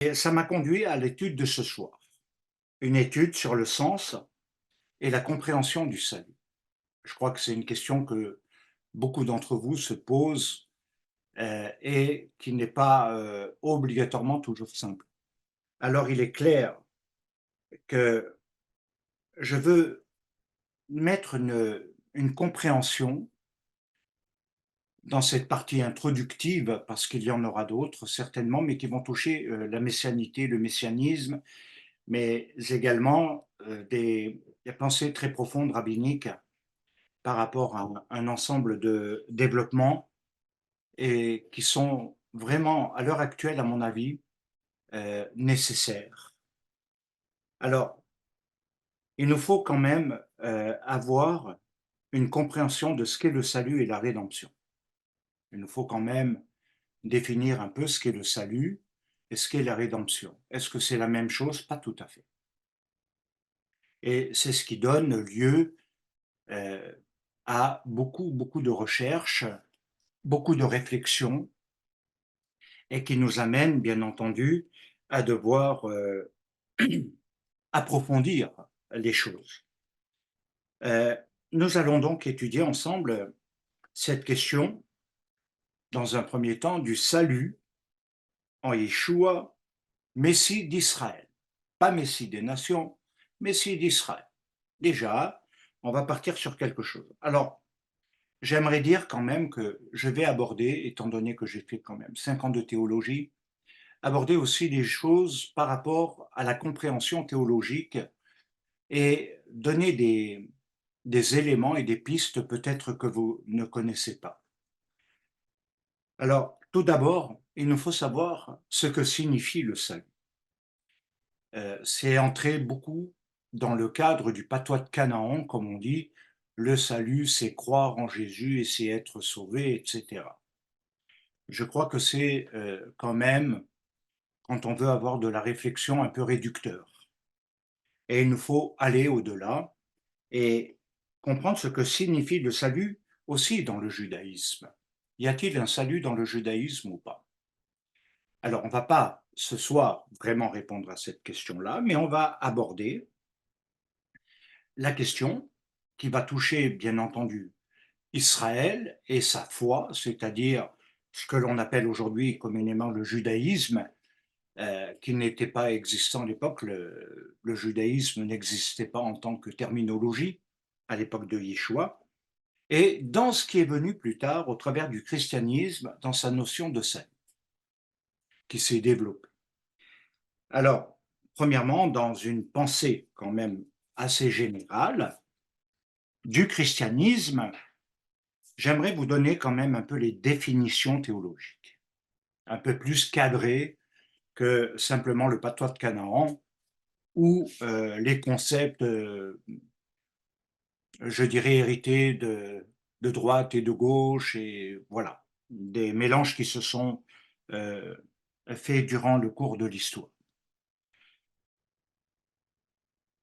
Et ça m'a conduit à l'étude de ce soir, une étude sur le sens et la compréhension du salut. Je crois que c'est une question que beaucoup d'entre vous se posent et qui n'est pas obligatoirement toujours simple. Alors il est clair que je veux mettre une compréhension dans cette partie introductive, parce qu'il y en aura d'autres certainement, mais qui vont toucher la messianité, le messianisme, mais également des pensées très profondes rabbiniques par rapport à un ensemble de développements et qui sont vraiment, à l'heure actuelle, à mon avis, nécessaires. Alors, il nous faut quand même avoir une compréhension de ce qu'est le salut et la rédemption. Il nous faut quand même définir un peu ce qu'est le salut et ce qu'est la rédemption. Est-ce que c'est la même chose? Pas tout à fait. Et c'est ce qui donne lieu euh, à beaucoup de recherches, beaucoup de réflexions, et qui nous amène, bien entendu, à devoir approfondir les choses. Euh, Nous allons donc étudier ensemble cette question, dans un premier temps, du salut en Yeshua, Messie d'Israël. Pas Messie des nations, Messie d'Israël. Déjà, on va partir sur quelque chose. Alors, j'aimerais dire quand même que je vais aborder, étant donné que j'ai fait quand même 5 ans de théologie, aborder aussi des choses par rapport à la compréhension théologique et donner des éléments et des pistes peut-être que vous ne connaissez pas. Alors, tout d'abord, il nous faut savoir ce que signifie le salut. C'est entrer beaucoup dans le cadre du patois de Canaan, comme on dit. Le salut, c'est croire en Jésus et c'est être sauvé, etc. Je crois que c'est quand même, quand on veut avoir de la réflexion, un peu réducteur. Et il nous faut aller au-delà et comprendre ce que signifie le salut aussi dans le judaïsme. Y a-t-il un salut dans le judaïsme ou pas? Alors, on ne va pas ce soir vraiment répondre à cette question-là, mais on va aborder la question qui va toucher, bien entendu, Israël et sa foi, c'est-à-dire ce que l'on appelle aujourd'hui communément le judaïsme, qui n'était pas existant à l'époque. Le judaïsme n'existait pas en tant que terminologie à l'époque de Yeshua, et dans ce qui est venu plus tard au travers du christianisme, dans sa notion de salut, qui s'est développée. Alors, premièrement, dans une pensée quand même assez générale du christianisme, j'aimerais vous donner quand même un peu les définitions théologiques, un peu plus cadrées que simplement le patois de Canaan ou les concepts, je dirais, hérités de droite et de gauche, et voilà, des mélanges qui se sont euh, faits durant le cours de l'histoire.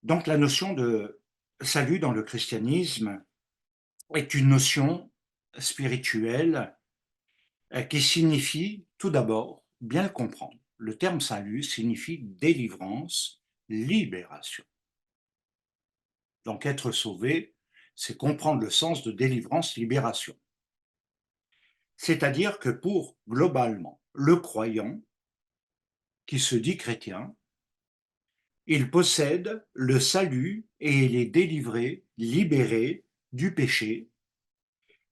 Donc la notion de salut dans le christianisme est une notion spirituelle qui signifie tout d'abord, bien le comprendre, le terme salut signifie délivrance, libération. Donc être sauvé, c'est comprendre le sens de délivrance, libération. C'est-à-dire que pour, globalement, le croyant qui se dit chrétien, il possède le salut et il est délivré, libéré du péché,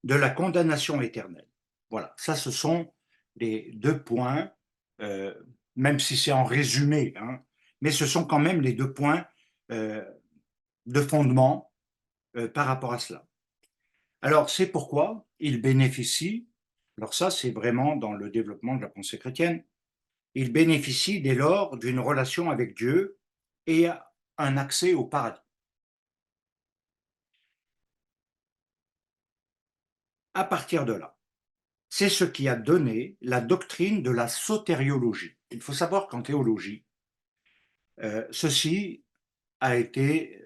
de la condamnation éternelle. Voilà, ça ce sont les deux points, euh, même si c'est en résumé, hein, mais ce sont quand même les deux points euh, de fondement par rapport à cela. Alors c'est pourquoi il bénéficie, alors ça c'est vraiment dans le développement de la pensée chrétienne, il bénéficie dès lors d'une relation avec Dieu et un accès au paradis. À partir de là, c'est ce qui a donné la doctrine de la sotériologie. Il faut savoir qu'en théologie, ceci a été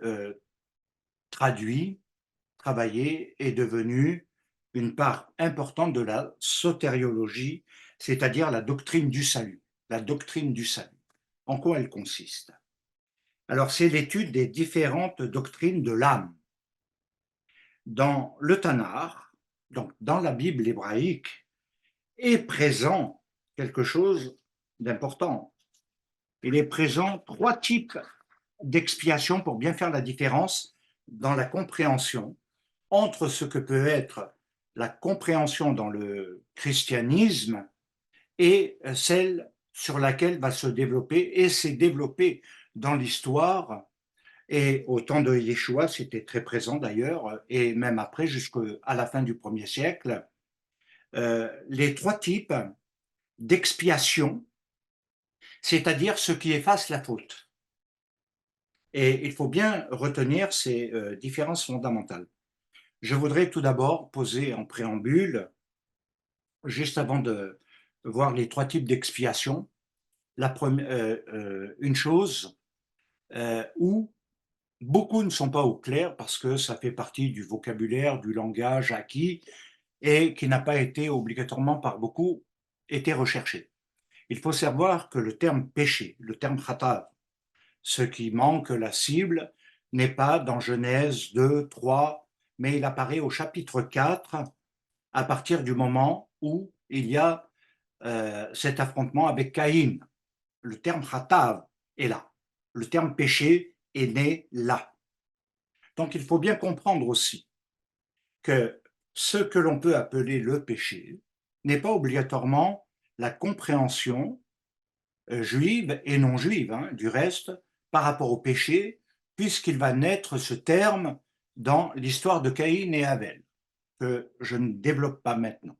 traduit, travaillé et devenu une part importante de la sotériologie, c'est-à-dire la doctrine du salut. La doctrine du salut. En quoi elle consiste? Alors, c'est l'étude des différentes doctrines de l'âme. Dans le Tanakh, donc dans la Bible hébraïque, est présent quelque chose d'important. Il est présent trois types d'expiation pour bien faire la différence dans la compréhension entre ce que peut être la compréhension dans le christianisme et celle sur laquelle va se développer et s'est développée dans l'histoire. Et au temps de Yeshua, c'était très présent d'ailleurs, et même après, jusqu'à la fin du 1er siècle, les trois types d'expiation, c'est-à-dire ce qui efface la faute. Et il faut bien retenir ces différences fondamentales. Je voudrais tout d'abord poser en préambule, juste avant de voir les trois types d'expiation, une chose où beaucoup ne sont pas au clair parce que ça fait partie du vocabulaire, du langage acquis et qui n'a pas été obligatoirement par beaucoup été recherché. Il faut savoir que le terme péché, le terme khatav, ce qui manque la cible, n'est pas dans Genèse 2, 3, mais il apparaît au chapitre 4 à partir du moment où il y a cet affrontement avec Caïn. Le terme khatav est là. Le terme péché est né là. Donc il faut bien comprendre aussi que ce que l'on peut appeler le péché n'est pas obligatoirement la compréhension juive et non juive, hein, du reste, par rapport au péché, puisqu'il va naître ce terme dans l'histoire de Caïn et Abel, que je ne développe pas maintenant.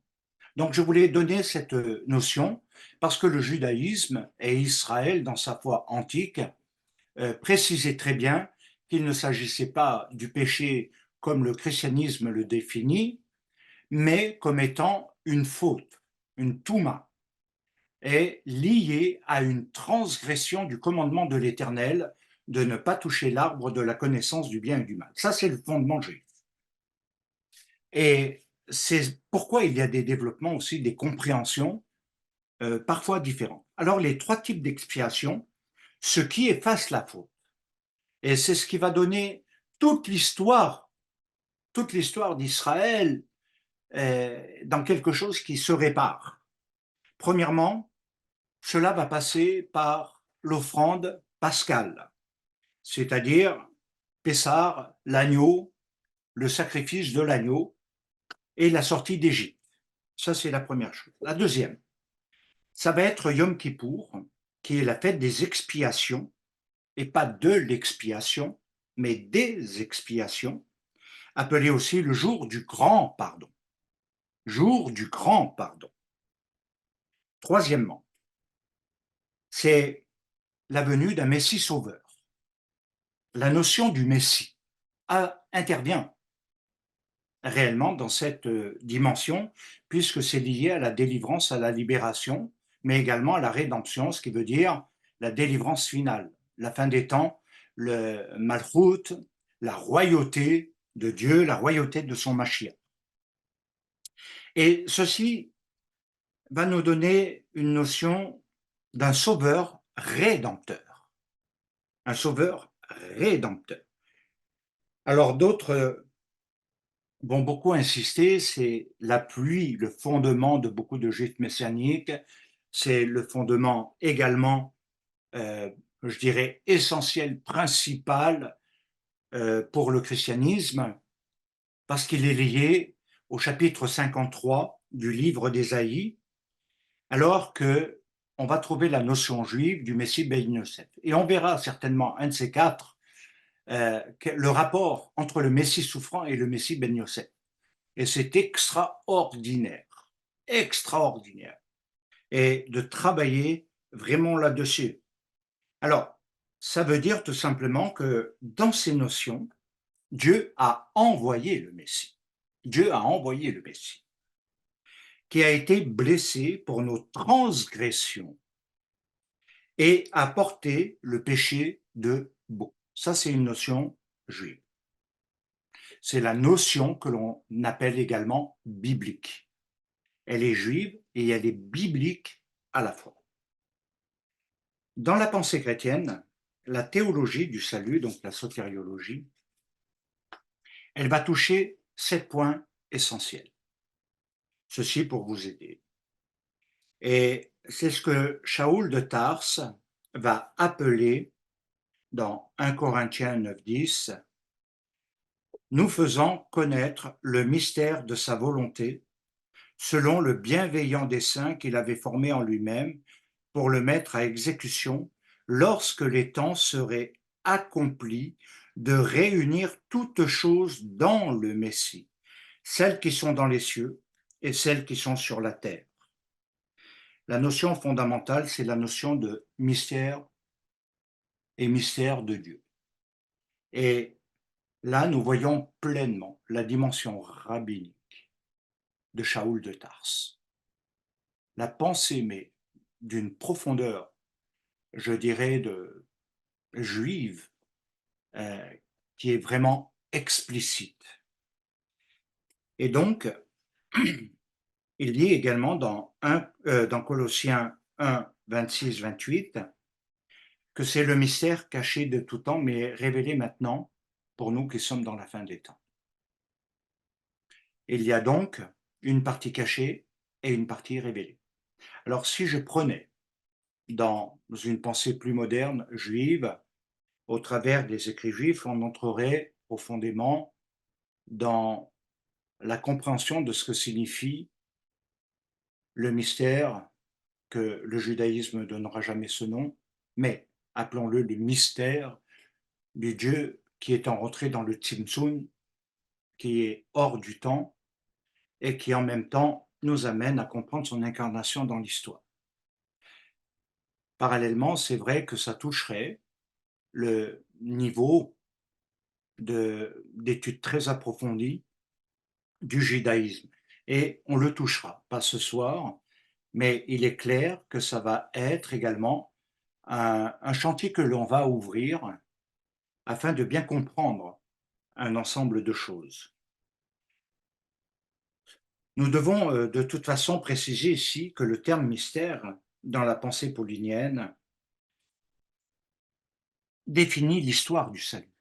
Donc je voulais donner cette notion parce que le judaïsme et Israël, dans sa foi antique, précisait très bien qu'il ne s'agissait pas du péché comme le christianisme le définit, mais comme étant une faute, une touma, est liée à une transgression du commandement de l'Éternel de ne pas toucher l'arbre de la connaissance du bien et du mal. Ça, c'est le fondement juif. Et c'est pourquoi il y a des développements aussi, des compréhensions parfois différentes. Alors, les trois types d'expiation, ce qui efface la faute. Et c'est ce qui va donner toute l'histoire d'Israël dans quelque chose qui se répare. Premièrement, cela va passer par l'offrande pascale, c'est-à-dire Pessar, l'agneau, le sacrifice de l'agneau et la sortie d'Égypte. Ça, c'est la première chose. La deuxième, ça va être Yom Kippour, qui est la fête des expiations, et pas de l'expiation, mais des expiations, appelé aussi le jour du grand pardon. Jour du grand pardon. Troisièmement, c'est la venue d'un Messie sauveur. La notion du Messie intervient réellement dans cette dimension, puisque c'est lié à la délivrance, à la libération, mais également à la rédemption, ce qui veut dire la délivrance finale, la fin des temps, le Malchut, la royauté de Dieu, la royauté de son Mashiach. Et ceci va nous donner une notion d'un sauveur rédempteur. Un sauveur rédempteur. Alors d'autres vont beaucoup insister, c'est l'appui, le fondement de beaucoup de juifs messianiques, c'est le fondement également, je dirais, essentiel, principal pour le christianisme, parce qu'il est lié au chapitre 53 du livre d'Ésaïe, alors que on va trouver la notion juive du Messie Ben Yosef. Et on verra certainement un de ces quatre, le rapport entre le Messie souffrant et le Messie Ben Yosef. Et c'est extraordinaire, extraordinaire. Et de travailler vraiment là-dessus. Alors, ça veut dire tout simplement que dans ces notions, Dieu a envoyé le Messie. Dieu a envoyé le Messie, qui a été blessé pour nos transgressions et a porté le péché de beaucoup. Ça, c'est une notion juive. C'est la notion que l'on appelle également biblique. Elle est juive et elle est biblique à la fois. Dans la pensée chrétienne, la théologie du salut, donc la sotériologie, elle va toucher 7 points essentiels. Ceci pour vous aider. Et c'est ce que Shaoul de Tarse va appeler dans 1 Corinthiens 9,10 nous faisant connaître le mystère de sa volonté selon le bienveillant dessein qu'il avait formé en lui-même pour le mettre à exécution lorsque les temps seraient accomplis de réunir toutes choses dans le Messie, celles qui sont dans les cieux et celles qui sont sur la terre. La notion fondamentale, c'est la notion de mystère et mystère de Dieu. Et là, nous voyons pleinement la dimension rabbinique de Shaoul de Tarse. La pensée, mais d'une profondeur, je dirais, de juive, euh, qui est vraiment explicite. Et donc, il dit également dans Colossiens 1, 26, 28, que c'est le mystère caché de tout temps, mais révélé maintenant pour nous qui sommes dans la fin des temps. Il y a donc une partie cachée et une partie révélée. Alors si je prenais dans une pensée plus moderne juive, au travers des écrits juifs, on entrerait profondément dans la compréhension de ce que signifie le mystère, que le judaïsme ne donnera jamais ce nom, mais appelons-le le mystère du Dieu qui est rentré dans le Tzimtzum, qui est hors du temps et qui en même temps nous amène à comprendre son incarnation dans l'histoire. Parallèlement, c'est vrai que ça toucherait le niveau d'études très approfondies du judaïsme. Et on le touchera, pas ce soir, mais il est clair que ça va être également un chantier que l'on va ouvrir afin de bien comprendre un ensemble de choses. Nous devons de toute façon préciser ici que le terme mystère, dans la pensée paulinienne, définit l'histoire du salut.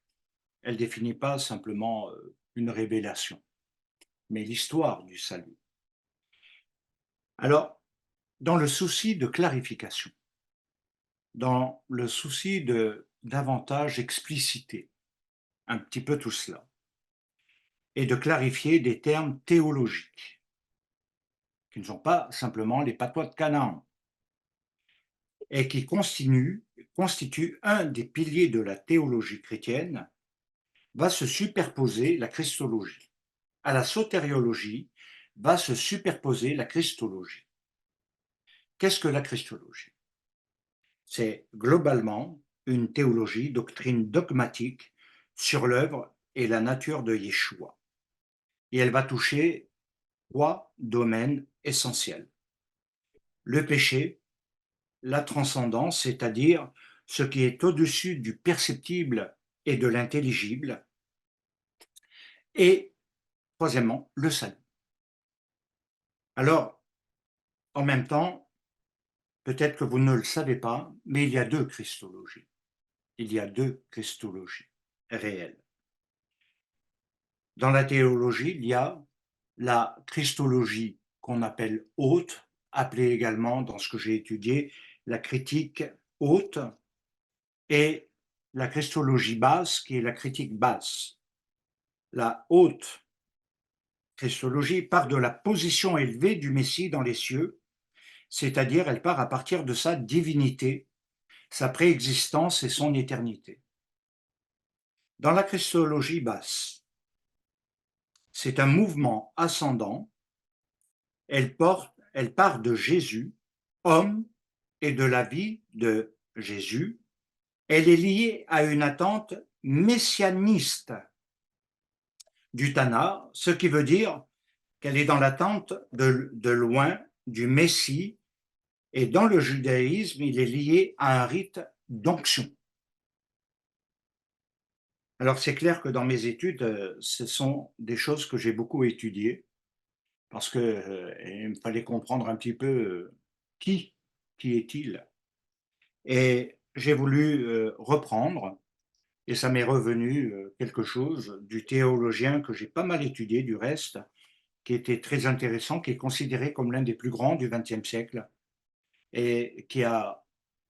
Elle ne définit pas simplement une révélation, mais l'histoire du salut. Alors, dans le souci de clarification, dans le souci de davantage expliciter un petit peu tout cela, et de clarifier des termes théologiques, qui ne sont pas simplement les patois de Canaan, et qui constituent un des piliers de la théologie chrétienne, va se superposer la christologie. À la sotériologie va se superposer la christologie. Qu'est-ce que la christologie? C'est globalement une théologie, doctrine dogmatique sur l'œuvre et la nature de Yeshua. Et elle va toucher 3 domaines essentiels. Le péché, la transcendance, c'est-à-dire ce qui est au-dessus du perceptible et de l'intelligible, et troisièmement, le salut. Alors, en même temps, peut-être que vous ne le savez pas, mais il y a 2 christologies. Il y a 2 christologies réelles. Dans la théologie, il y a la christologie qu'on appelle haute, appelée également, dans ce que j'ai étudié, la critique haute, et la christologie basse, qui est la critique basse. La haute christologie part de la position élevée du Messie dans les cieux, c'est-à-dire elle part à partir de sa divinité, sa préexistence et son éternité. Dans la christologie basse, c'est un mouvement ascendant, elle part de Jésus, homme, et de la vie de Jésus. Elle est liée à une attente messianiste du Tana, ce qui veut dire qu'elle est dans l'attente de loin du Messie, et dans le judaïsme, il est lié à un rite d'onction. Alors c'est clair que dans mes études, ce sont des choses que j'ai beaucoup étudiées, parce qu'il me fallait comprendre un petit peu qui est-il. et j'ai voulu reprendre, et ça m'est revenu quelque chose du théologien que j'ai pas mal étudié du reste, qui était très intéressant, qui est considéré comme l'un des plus grands du XXe siècle et qui a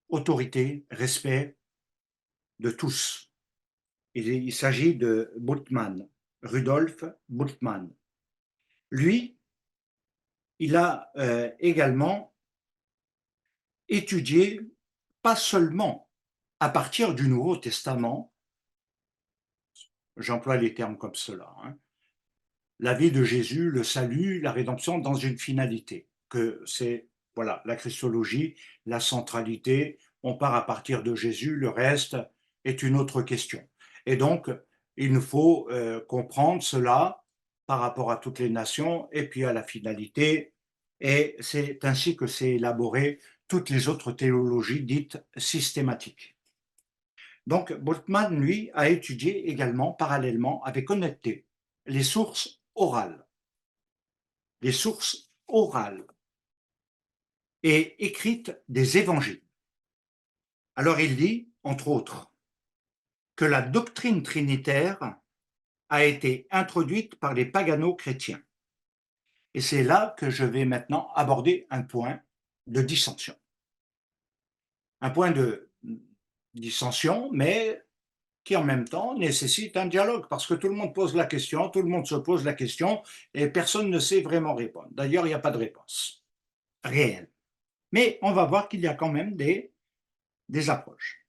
autorité, respect de tous. Il s'agit de Bultmann, Rudolf Bultmann. Lui, il a également étudié, pas seulement à partir du Nouveau Testament, j'emploie les termes comme cela, hein, la vie de Jésus, le salut, la rédemption dans une finalité, que c'est voilà la christologie, la centralité, on part à partir de Jésus, le reste est une autre question. Et donc, il nous faut comprendre cela par rapport à toutes les nations et puis à la finalité, et c'est ainsi que s'est élaboré toutes les autres théologies dites systématiques. Donc, Bultmann, lui, a étudié également, parallèlement, avec honnêteté, les sources orales. Les sources orales et écrites des évangiles. Alors il dit, entre autres, que la doctrine trinitaire a été introduite par les pagano-chrétiens. Et c'est là que je vais maintenant aborder un point de dissension. Un point de dissension, mais qui en même temps nécessite un dialogue, parce que tout le monde pose la question, tout le monde se pose la question, et personne ne sait vraiment répondre. D'ailleurs, il n'y a pas de réponse réelle. Mais on va voir qu'il y a quand même des approches.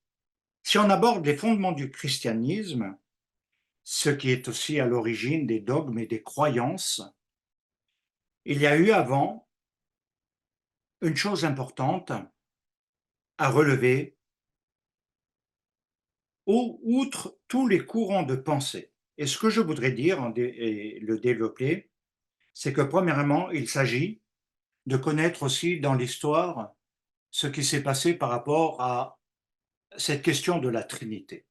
Si on aborde les fondements du christianisme, ce qui est aussi à l'origine des dogmes et des croyances, il y a eu avant une chose importante à relever, outre tous les courants de pensée. Et ce que je voudrais dire et le développer, c'est que premièrement, il s'agit de connaître aussi dans l'histoire ce qui s'est passé par rapport à cette question de la Trinité,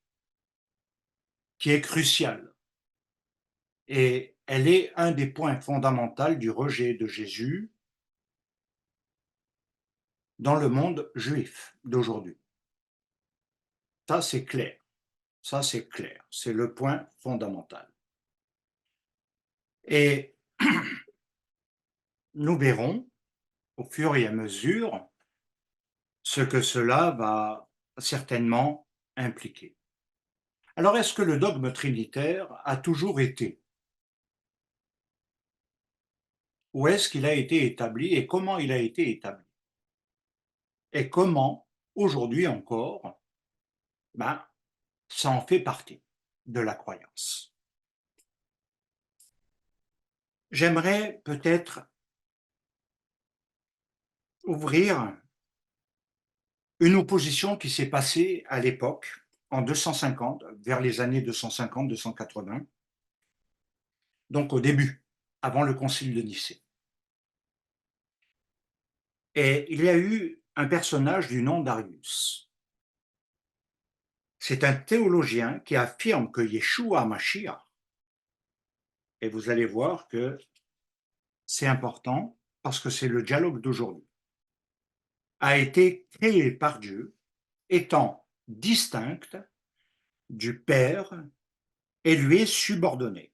qui est cruciale. Et elle est un des points fondamentaux du rejet de Jésus dans le monde juif d'aujourd'hui. Ça, c'est clair. Ça, c'est clair. C'est le point fondamental. Et nous verrons au fur et à mesure ce que cela va certainement impliquer. Alors, est-ce que le dogme trinitaire a toujours été? Ou est-ce qu'il a été établi et comment il a été établi? Et comment, aujourd'hui encore, ben, ça en fait partie de la croyance. J'aimerais peut-être ouvrir une opposition qui s'est passée à l'époque, en 250, vers les années 250-280, donc au début, avant le concile de Nicée. Et il y a eu un personnage du nom d'Arius. C'est un théologien qui affirme que Yeshua Mashiach, et vous allez voir que c'est important parce que c'est le dialogue d'aujourd'hui, a été créé par Dieu, étant distincte du Père et lui est subordonné.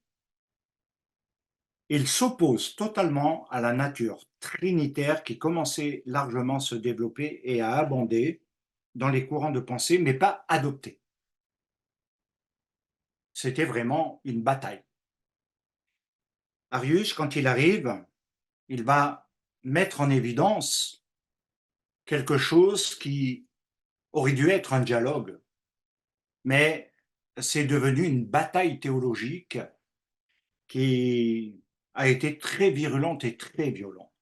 Il s'oppose totalement à la nature trinitaire qui commençait largement à se développer et à abonder dans les courants de pensée, mais pas adopté. C'était vraiment une bataille. Arius, quand il arrive, il va mettre en évidence quelque chose qui aurait dû être un dialogue, mais c'est devenu une bataille théologique qui a été très virulente et très violente,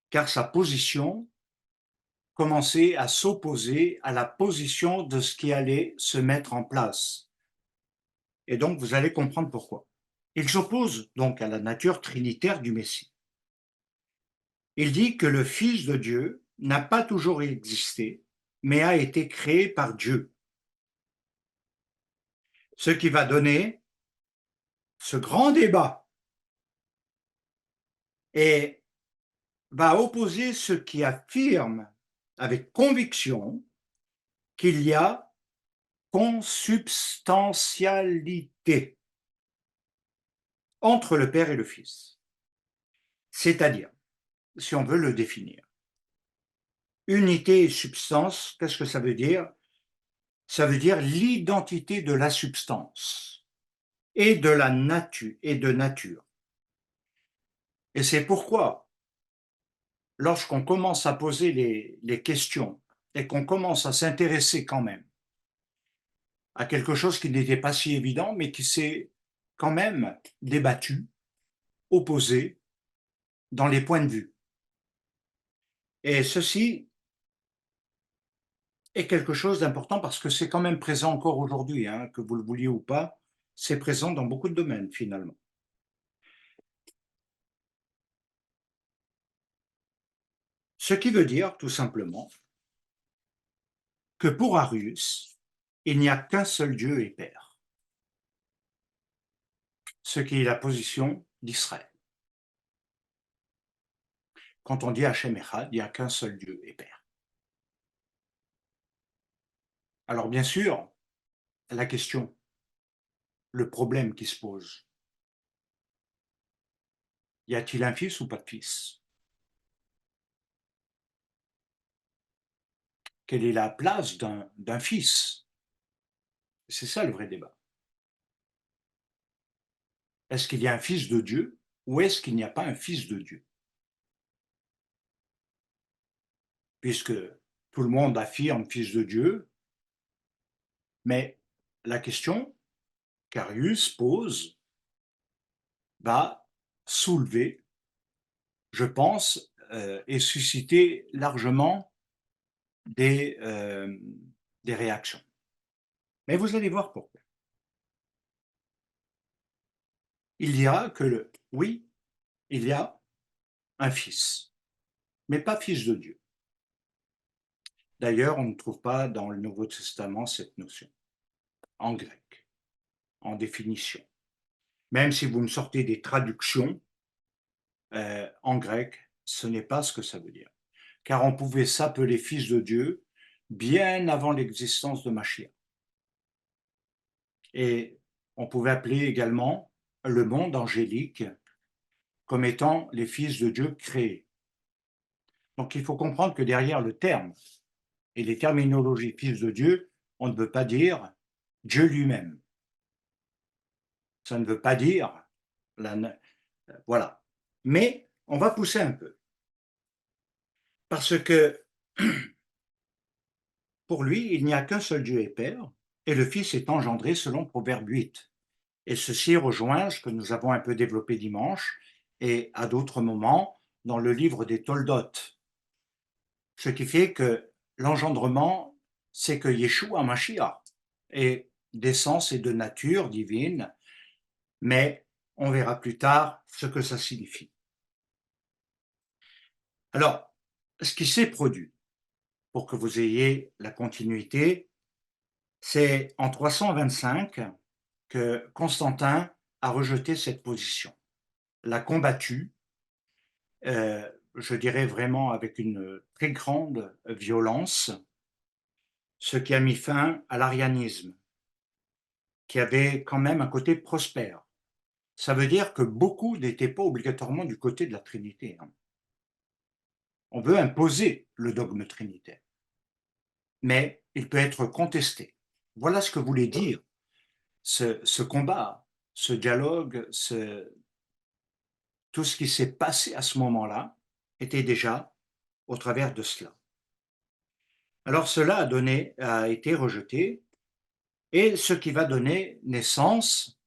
car sa position commençait à s'opposer à la position de ce qui allait se mettre en place. Et donc, vous allez comprendre pourquoi. Il s'oppose donc à la nature trinitaire du Messie. Il dit que le Fils de Dieu n'a pas toujours existé, mais a été créé par Dieu. Ce qui va donner ce grand débat et va opposer ceux qui affirment avec conviction qu'il y a consubstantialité entre le Père et le Fils. C'est-à-dire, si on veut le définir, unité et substance, qu'est-ce que ça veut dire? Ça veut dire l'identité de la substance et de la nature et de nature. Et c'est pourquoi, lorsqu'on commence à poser les questions et qu'on commence à s'intéresser quand même à quelque chose qui n'était pas si évident, mais qui s'est quand même débattu, opposé dans les points de vue. Et ceci est quelque chose d'important parce que c'est quand même présent encore aujourd'hui, hein, que vous le vouliez ou pas, c'est présent dans beaucoup de domaines finalement. Ce qui veut dire tout simplement que pour Arius, il n'y a qu'un seul Dieu et Père, ce qui est la position d'Israël. Quand on dit Hachem Echad, il n'y a qu'un seul Dieu et Père. Alors bien sûr, la question, le problème qui se pose, y a-t-il un fils ou pas de fils? Quelle est la place d'un fils? C'est ça le vrai débat. Est-ce qu'il y a un fils de Dieu ou est-ce qu'il n'y a pas un fils de Dieu? Puisque tout le monde affirme fils de Dieu, mais la question qu'Arius pose va soulever, je pense, et susciter largement des, euh, des réactions. Mais vous allez voir pourquoi. Il dira que oui, il y a un fils, mais pas fils de Dieu. D'ailleurs, on ne trouve pas dans le Nouveau Testament cette notion, en grec, en définition. Même si vous me sortez des traductions, en grec, ce n'est pas ce que ça veut dire. Car on pouvait s'appeler fils de Dieu bien avant l'existence de Mashiach. Et on pouvait appeler également le monde angélique comme étant les fils de Dieu créés. Donc il faut comprendre que derrière le terme et les terminologies fils de Dieu, on ne veut pas dire Dieu lui-même. Ça ne veut pas dire la, voilà. Mais on va pousser un peu. Parce que pour lui, il n'y a qu'un seul Dieu et Père, et le Fils est engendré selon Proverbe 8. Et ceci rejoint ce que nous avons un peu développé dimanche et à d'autres moments dans le livre des Toldot. Ce qui fait que l'engendrement, c'est que Yeshua Mashiach est d'essence et de nature divine, mais on verra plus tard ce que ça signifie. Alors, ce qui s'est produit, pour que vous ayez la continuité, c'est en 325 que Constantin a rejeté cette position, l'a combattue, je dirais vraiment avec une très grande violence, ce qui a mis fin à l'arianisme, qui avait quand même un côté prospère. Ça veut dire que beaucoup n'étaient pas obligatoirement du côté de la Trinité. On veut imposer le dogme trinitaire, mais il peut être contesté. Voilà ce que voulait dire ce combat, ce dialogue, tout ce qui s'est passé à ce moment-là était déjà au travers de cela. Alors cela a été rejeté, et ce qui va donner naissance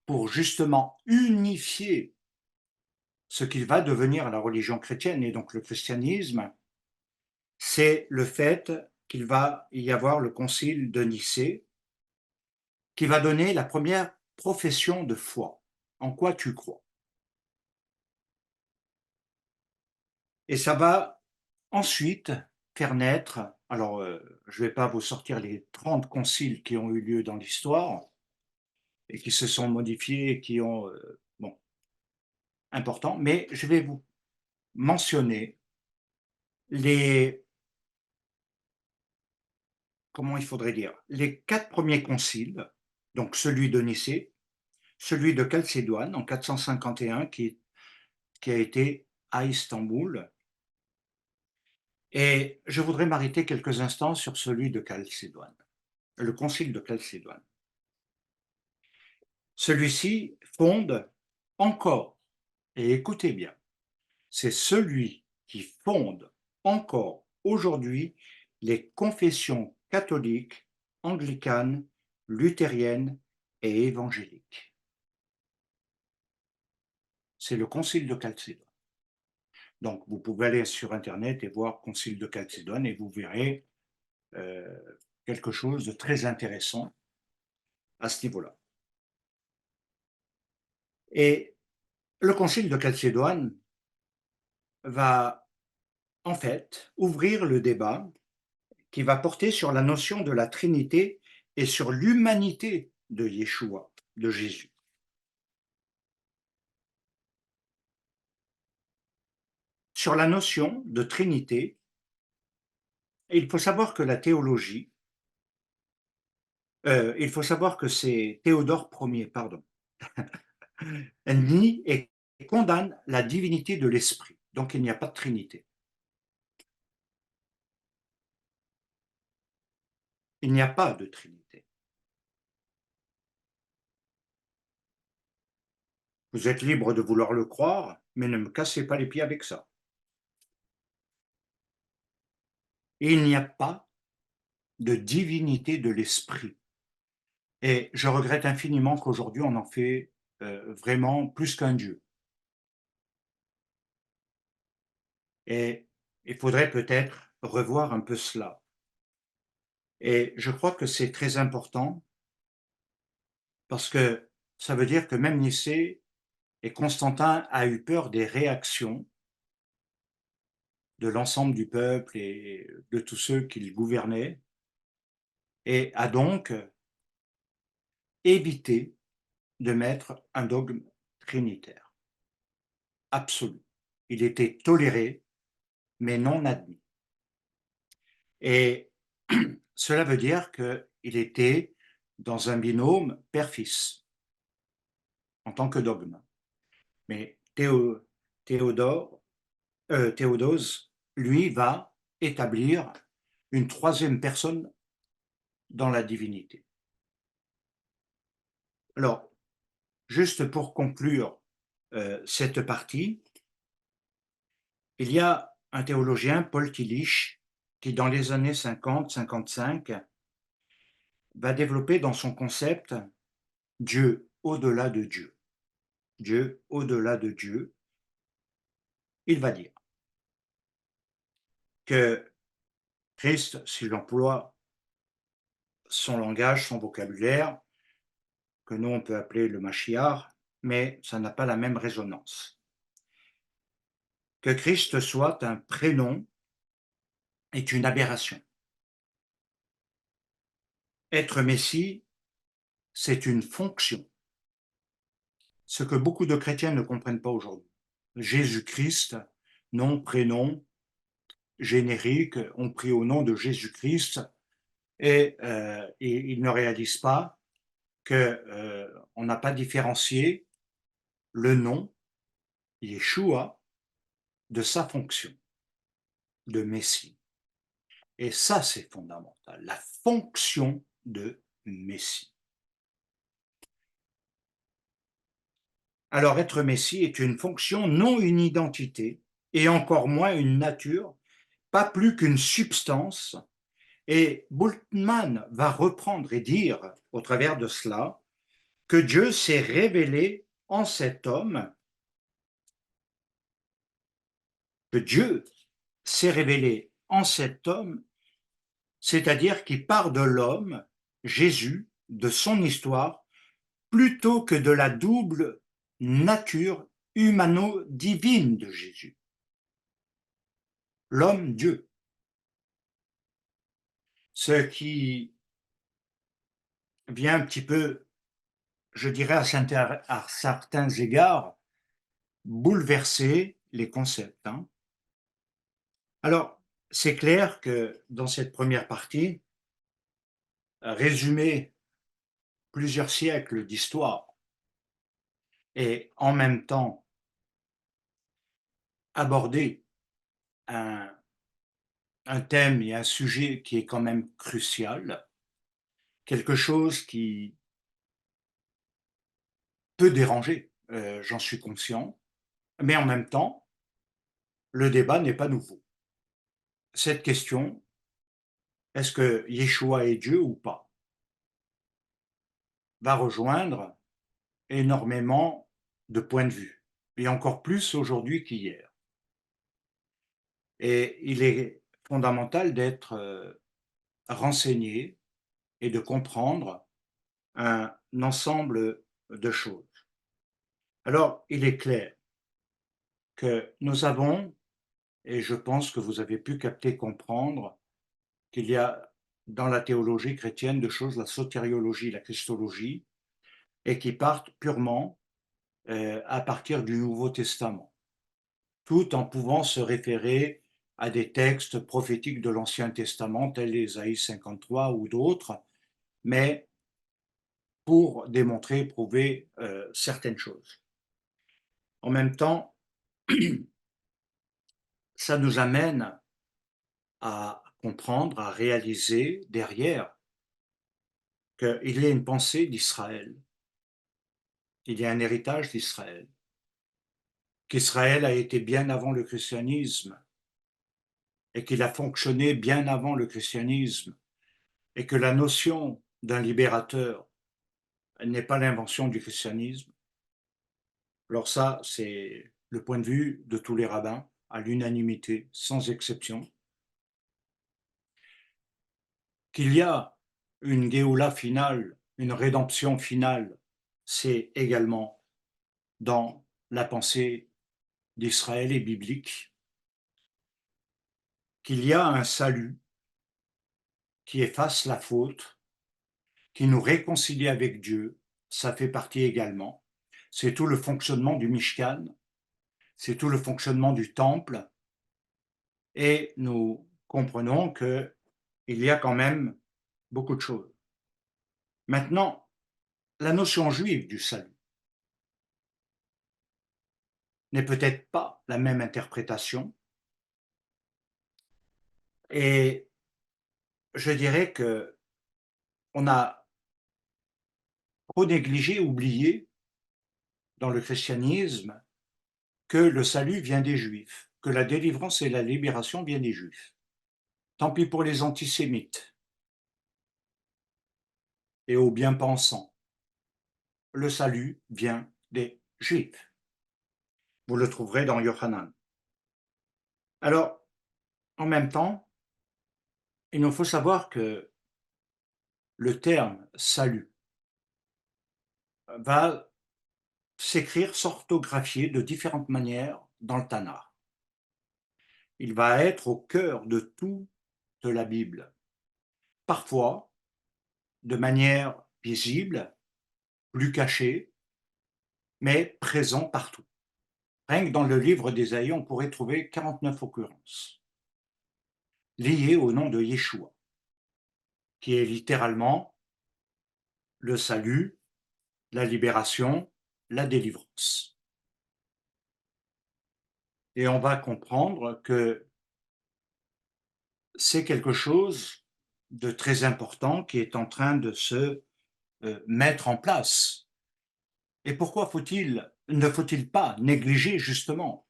pour justement unifier ce qui va devenir la religion chrétienne et donc le christianisme, c'est le fait qu'il va y avoir le concile de Nicée qui va donner la première profession de foi. En quoi tu crois? Et ça va ensuite faire naître, alors je ne vais pas vous sortir les 30 conciles qui ont eu lieu dans l'histoire et qui se sont modifiés et qui ont, bon, important, mais je vais vous mentionner les, comment il faudrait dire, les 4 premiers conciles, donc celui de Nicée, celui de Chalcédoine en 451 qui a été à Istanbul. Et je voudrais m'arrêter quelques instants sur celui de Chalcédoine, le concile de Chalcédoine. Celui-ci fonde encore, et écoutez bien, c'est celui qui fonde encore aujourd'hui les confessions catholiques, anglicanes, luthériennes et évangéliques. C'est le concile de Chalcédoine. Donc vous pouvez aller sur internet et voir concile de Chalcédoine et vous verrez quelque chose de très intéressant à ce niveau-là. Et le concile de Chalcédoine va en fait ouvrir le débat qui va porter sur la notion de la Trinité et sur l'humanité de Yeshua, de Jésus. Sur la notion de Trinité, il faut savoir que la théologie, il faut savoir que c'est Théodore Ier, pardon, nie et condamne la divinité de l'Esprit. Donc il n'y a pas de Trinité. Il n'y a pas de Trinité. Vous êtes libre de vouloir le croire, mais ne me cassez pas les pieds avec ça. Et il n'y a pas de divinité de l'esprit. Et je regrette infiniment qu'aujourd'hui on en fait vraiment plus qu'un Dieu. Et il faudrait peut-être revoir un peu cela. Et je crois que c'est très important parce que ça veut dire que même Nicée et Constantin a eu peur des réactions de l'ensemble du peuple et de tous ceux qu'il gouvernait et a donc évité de mettre un dogme trinitaire absolu. Il était toléré, mais non admis. Et cela veut dire qu'il était dans un binôme père-fils, en tant que dogme. Mais Théodose, lui, va établir une troisième personne dans la divinité. Alors, juste pour conclure cette partie, il y a un théologien, Paul Tillich, qui dans les années 50-55 va développer dans son concept Dieu au-delà de Dieu. Dieu au-delà de Dieu. Il va dire que Christ, si j'emploie son langage, son vocabulaire, que nous on peut appeler le Mashiach, mais ça n'a pas la même résonance. Que Christ soit un prénom est une aberration. Être Messie, c'est une fonction. Ce que beaucoup de chrétiens ne comprennent pas aujourd'hui. Jésus-Christ, nom, prénom, générique, on prie au nom de Jésus-Christ et ils ne réalisent pas qu'on n'a pas différencié le nom, Yeshua, de sa fonction de Messie. Et ça, c'est fondamental, la fonction de Messie. Alors, être Messie est une fonction, non une identité, et encore moins une nature, pas plus qu'une substance. Et Bultmann va reprendre et dire, au travers de cela, que Dieu s'est révélé en cet homme, que Dieu s'est révélé en cet homme, c'est-à-dire qui part de l'homme, Jésus, de son histoire, plutôt que de la double nature humano-divine de Jésus. L'homme-Dieu. Ce qui vient un petit peu, je dirais à certains égards, bouleverser les concepts. Alors, c'est clair que dans cette première partie, résumer plusieurs siècles d'histoire et en même temps aborder un, un thème et un sujet qui est quand même crucial, quelque chose qui peut déranger, j'en suis conscient, mais en même temps, le débat n'est pas nouveau. Cette question, est-ce que Yeshua est Dieu ou pas, va rejoindre énormément de points de vue, et encore plus aujourd'hui qu'hier. Et il est fondamental d'être renseigné et de comprendre un ensemble de choses. Alors, il est clair que nous avons, et je pense que vous avez pu capter, comprendre, qu'il y a dans la théologie chrétienne deux choses, la sotériologie, la christologie, et qui partent purement à partir du Nouveau Testament, tout en pouvant se référer à des textes prophétiques de l'Ancien Testament, tels Ésaïe 53 ou d'autres, mais pour démontrer, prouver certaines choses. En même temps, ça nous amène à comprendre, à réaliser derrière qu'il y a une pensée d'Israël, il y a un héritage d'Israël, qu'Israël a été bien avant le christianisme et qu'il a fonctionné bien avant le christianisme et que la notion d'un libérateur n'est pas l'invention du christianisme. Alors ça, c'est le point de vue de tous les rabbins, à l'unanimité, sans exception. Qu'il y a une Géoula finale, une rédemption finale, c'est également dans la pensée d'Israël et biblique. Qu'il y a un salut qui efface la faute, qui nous réconcilie avec Dieu, ça fait partie également. C'est tout le fonctionnement du Mishkan, c'est tout le fonctionnement du temple, et nous comprenons qu'il y a quand même beaucoup de choses. Maintenant, la notion juive du salut n'est peut-être pas la même interprétation, et je dirais que on a trop négligé, oublié dans le christianisme que le salut vient des Juifs, que la délivrance et la libération viennent des Juifs. Tant pis pour les antisémites et aux bien-pensants. Le salut vient des Juifs. Vous le trouverez dans Yohanan. Alors, en même temps, il nous faut savoir que le terme salut va s'écrire, s'orthographier de différentes manières dans le Tanakh. Il va être au cœur de toute la Bible. Parfois, de manière visible, plus cachée, mais présent partout. Rien que dans le livre d'Ésaïe, on pourrait trouver 49 occurrences liées au nom de Yeshua, qui est littéralement le salut, la libération, la délivrance. Et on va comprendre que c'est quelque chose de très important qui est en train de se mettre en place. Et pourquoi ne faut-il pas négliger justement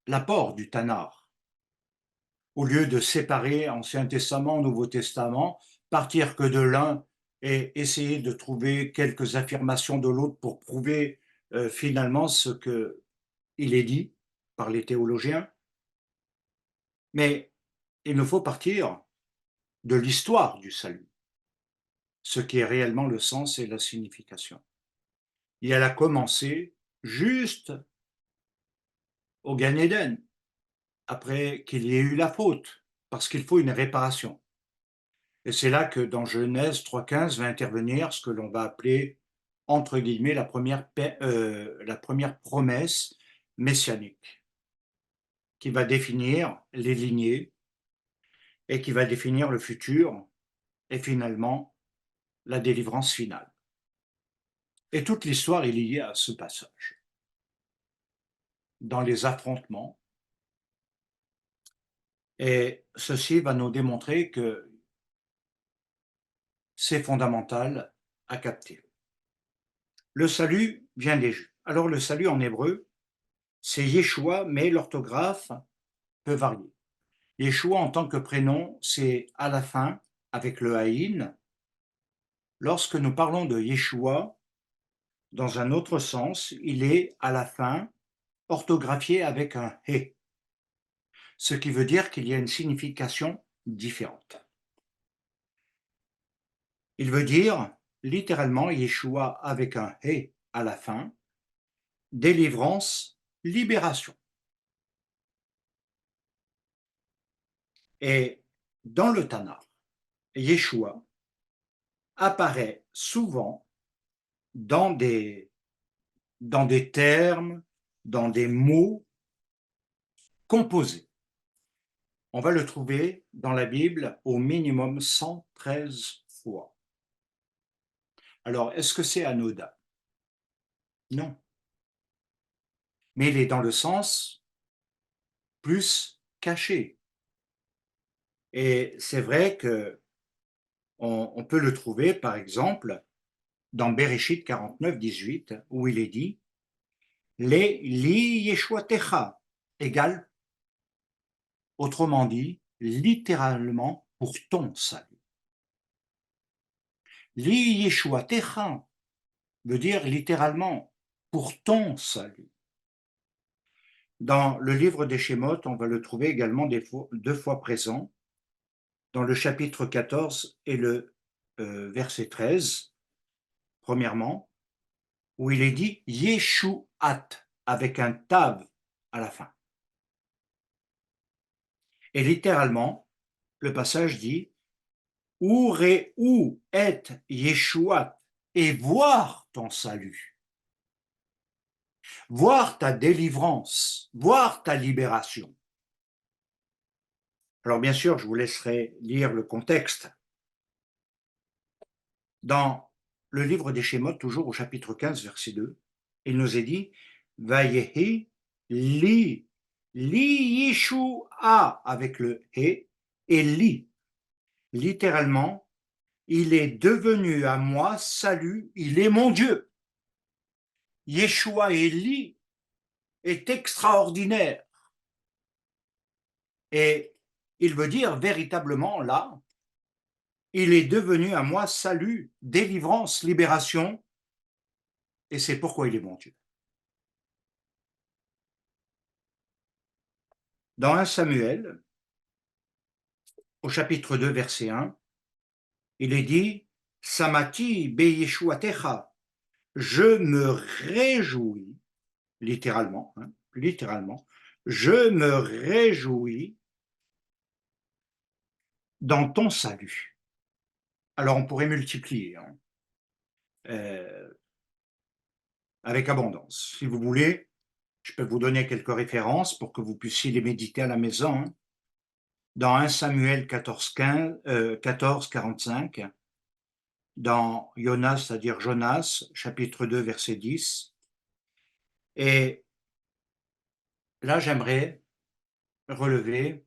l'apport du Tanakh? Au lieu de séparer Ancien Testament, Nouveau Testament, partir que de l'un et essayer de trouver quelques affirmations de l'autre pour prouver finalement ce qu'il est dit par les théologiens. Mais il nous faut partir de l'histoire du salut, ce qui est réellement le sens et la signification. Et elle a commencé juste au Gan Éden, après qu'il y ait eu la faute, parce qu'il faut une réparation. Et c'est là que dans Genèse 3,15 va intervenir ce que l'on va appeler, entre guillemets, la première promesse messianique, qui va définir les lignées et qui va définir le futur et finalement la délivrance finale. Et toute l'histoire est liée à ce passage. Dans les affrontements, et ceci va nous démontrer que c'est fondamental à capter. Le salut vient des Juifs. Alors le salut en hébreu, c'est Yeshua, mais l'orthographe peut varier. Yeshua en tant que prénom, c'est à la fin avec le haïn. Lorsque nous parlons de Yeshua, dans un autre sens, il est à la fin orthographié avec un he, ce qui veut dire qu'il y a une signification différente. Il veut dire littéralement Yeshua avec un he à la fin, délivrance, libération. Et dans le Tanakh, Yeshua apparaît souvent dans des termes, dans des mots composés. On va le trouver dans la Bible au minimum 113 fois. Alors, est-ce que c'est anodin? Non. Mais il est dans le sens plus caché. Et c'est vrai qu'on peut le trouver, par exemple, dans Bereshit 49, 18, où il est dit les li yeshuatecha égale, autrement dit, littéralement pour ton salut. Li yeshuatecha veut dire littéralement pour ton salut. Dans le livre des Shemot, on va le trouver également deux fois présent, dans le chapitre 14 et le verset 13, premièrement, où il est dit Yeshuat avec un tav à la fin. Et littéralement, le passage dit Ureu et Yeshuat, et voir ton salut, voir ta délivrance, voir ta libération. Alors bien sûr, je vous laisserai lire le contexte. Dans le livre des Shemot, toujours au chapitre 15, verset 2, il nous est dit Vayehi li, li Yeshua avec le he et li. Littéralement, il est devenu à moi salut, il est mon Dieu. Yeshua et li est extraordinaire. Et il veut dire véritablement là, il est devenu à moi salut, délivrance, libération, et c'est pourquoi il est mon Dieu. Dans 1 Samuel, au chapitre 2, verset 1, il est dit Samati beyeshuatecha, je me réjouis, littéralement, je me réjouis dans ton salut. Alors on pourrait multiplier avec abondance. Si vous voulez, je peux vous donner quelques références pour que vous puissiez les méditer à la maison. Dans 1 Samuel 14, 45, dans Jonas, c'est-à-dire Jonas, chapitre 2, verset 10. Et là, j'aimerais relever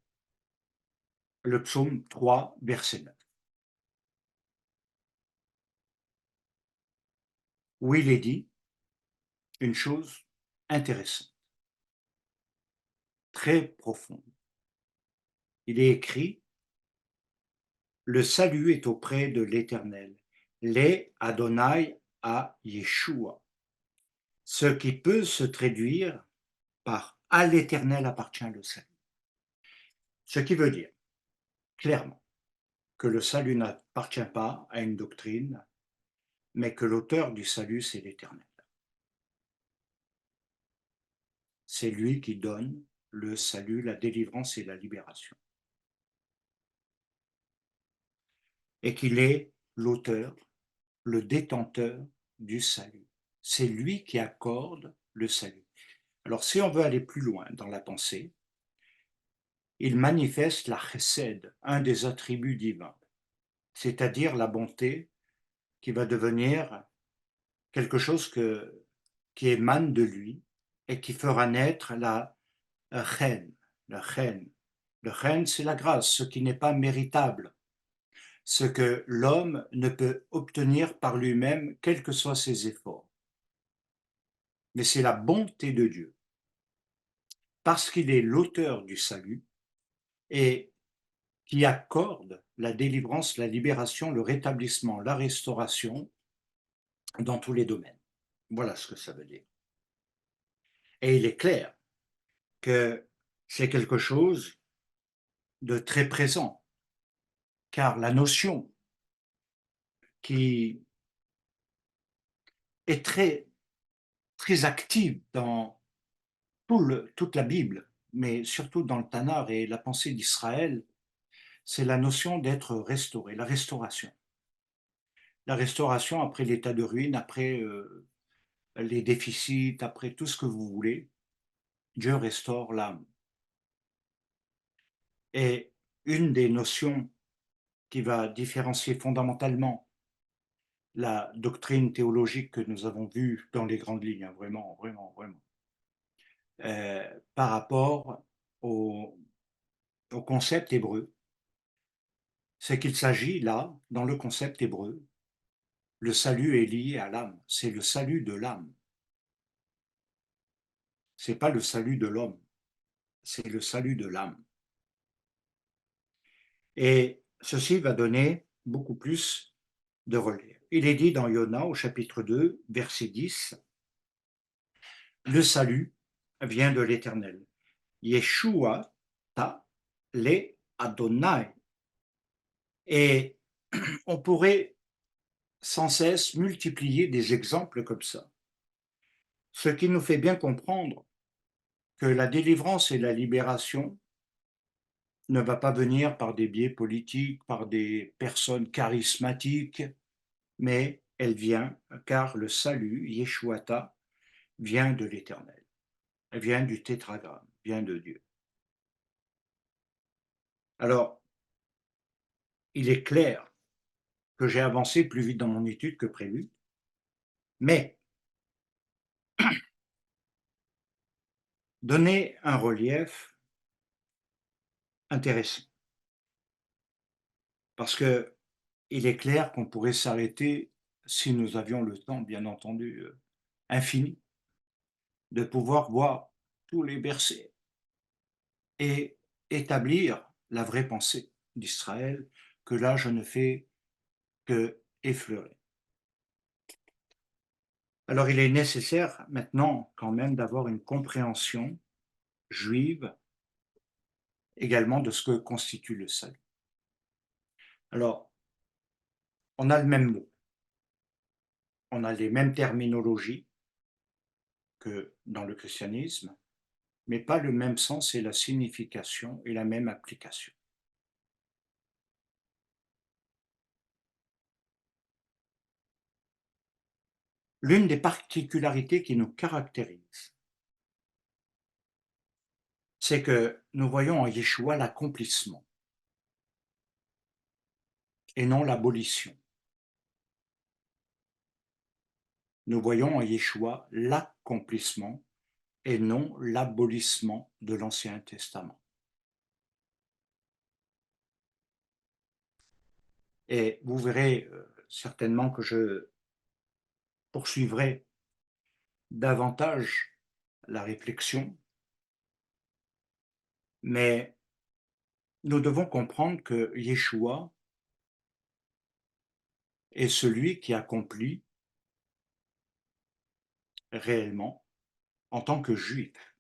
le psaume 3, verset 9, où il est dit une chose intéressante, très profonde. Il est écrit le salut est auprès de l'Éternel, les Adonai à Yeshua, ce qui peut se traduire par à l'Éternel appartient le salut. Ce qui veut dire clairement que le salut n'appartient pas à une doctrine, mais que l'auteur du salut, c'est l'Éternel. C'est lui qui donne le salut, la délivrance et la libération. Et qu'il est l'auteur, le détenteur du salut. C'est lui qui accorde le salut. Alors si on veut aller plus loin dans la pensée, il manifeste la chesed, un des attributs divins, c'est-à-dire la bonté qui va devenir quelque chose qui émane de lui et qui fera naître la reine. La reine. Le reine, c'est la grâce, ce qui n'est pas méritable, ce que l'homme ne peut obtenir par lui-même, quels que soient ses efforts. Mais c'est la bonté de Dieu, parce qu'il est l'auteur du salut et qui accorde la délivrance, la libération, le rétablissement, la restauration dans tous les domaines. Voilà ce que ça veut dire. Et il est clair que c'est quelque chose de très présent, car la notion qui est très, très active dans toute la Bible, mais surtout dans le Tanakh et la pensée d'Israël, c'est la notion d'être restauré, la restauration. La restauration après l'état de ruine, après les déficits, après tout ce que vous voulez, Dieu restaure l'âme. Et une des notions qui va différencier fondamentalement la doctrine théologique que nous avons vue dans les grandes lignes, hein, vraiment, vraiment, vraiment, par rapport au, au concept hébreu, c'est qu'il s'agit là, dans le concept hébreu, le salut est lié à l'âme, c'est le salut de l'âme, c'est pas le salut de l'homme, c'est le salut de l'âme. Et ceci va donner beaucoup plus de relief. Il est dit dans Yona au chapitre 2, verset 10, le salut vient de l'Éternel. Yeshua ta le Adonai. Et on pourrait sans cesse multiplier des exemples comme ça. Ce qui nous fait bien comprendre que la délivrance et la libération ne va pas venir par des biais politiques, par des personnes charismatiques, mais elle vient car le salut, Yeshuata, vient de l'Éternel, elle vient du tétragramme, vient de Dieu. Alors, il est clair que j'ai avancé plus vite dans mon étude que prévu, mais donner un relief intéressant, parce que il est clair qu'on pourrait s'arrêter, si nous avions le temps, bien entendu, infini, de pouvoir voir tous les versets et établir la vraie pensée d'Israël, que là je ne fais que effleurer. Alors il est nécessaire maintenant quand même d'avoir une compréhension juive également de ce que constitue le salut. Alors, on a le même mot, on a les mêmes terminologies que dans le christianisme, mais pas le même sens et la signification et la même application. L'une des particularités qui nous caractérise, c'est que nous voyons en Yeshua l'accomplissement et non l'abolition. Nous voyons en Yeshua l'accomplissement et non l'abolissement de l'Ancien Testament. Et vous verrez certainement que je poursuivrai davantage la réflexion, mais nous devons comprendre que Yeshua est celui qui accomplit réellement, en tant que juif,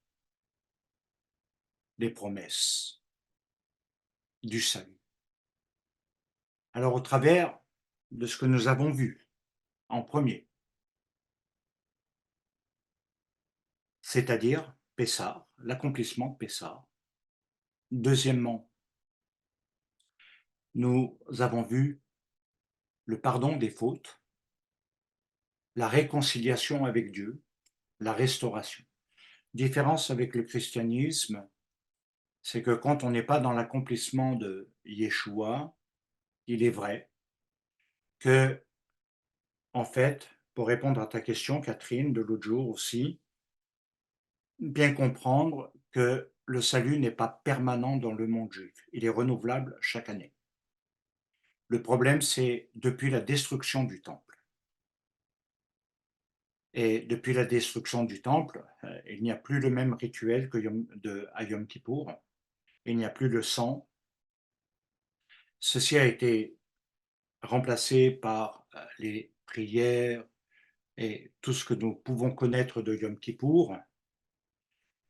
les promesses du salut. Alors au travers de ce que nous avons vu en premier, c'est-à-dire Pessah, l'accomplissement de Pessah. Deuxièmement, nous avons vu le pardon des fautes, la réconciliation avec Dieu, la restauration. Différence avec le christianisme, c'est que quand on n'est pas dans l'accomplissement de Yeshua, il est vrai que En fait, pour répondre à ta question, Catherine, de l'autre jour aussi, bien comprendre que le salut n'est pas permanent dans le monde juif. Il est renouvelable chaque année. Le problème, c'est depuis la destruction du temple. Et depuis la destruction du temple, il n'y a plus le même rituel que à Yom Kippour. Il n'y a plus le sang. Ceci a été remplacé par les prières et tout ce que nous pouvons connaître de Yom Kippour.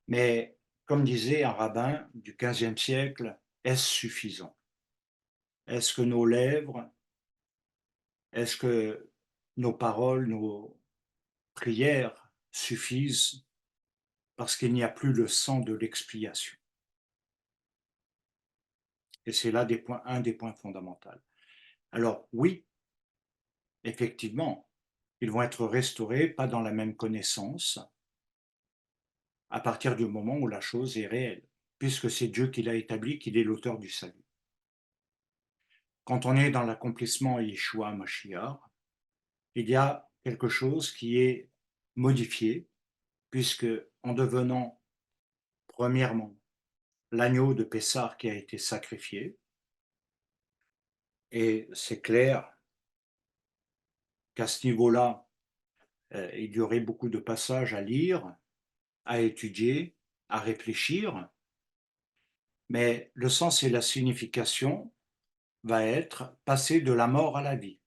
Mais comme disait un rabbin du XVe siècle, est-ce suffisant? Est-ce que nos lèvres, est-ce que nos paroles, nos prières suffisent parce qu'il n'y a plus le sang de l'expiation? Et c'est là un des points fondamentaux. Alors oui, effectivement, ils vont être restaurés, pas dans la même connaissance, à partir du moment où la chose est réelle, puisque c'est Dieu qui l'a établi, qu'il est l'auteur du salut. Quand on est dans l'accomplissement Yeshua Mashiach, il y a quelque chose qui est modifié, puisque en devenant, premièrement, l'agneau de Pessah qui a été sacrifié, et c'est clair qu'à ce niveau-là, il y aurait beaucoup de passages à lire, à étudier, à réfléchir, mais le sens et la signification va être passer de la mort à la vie.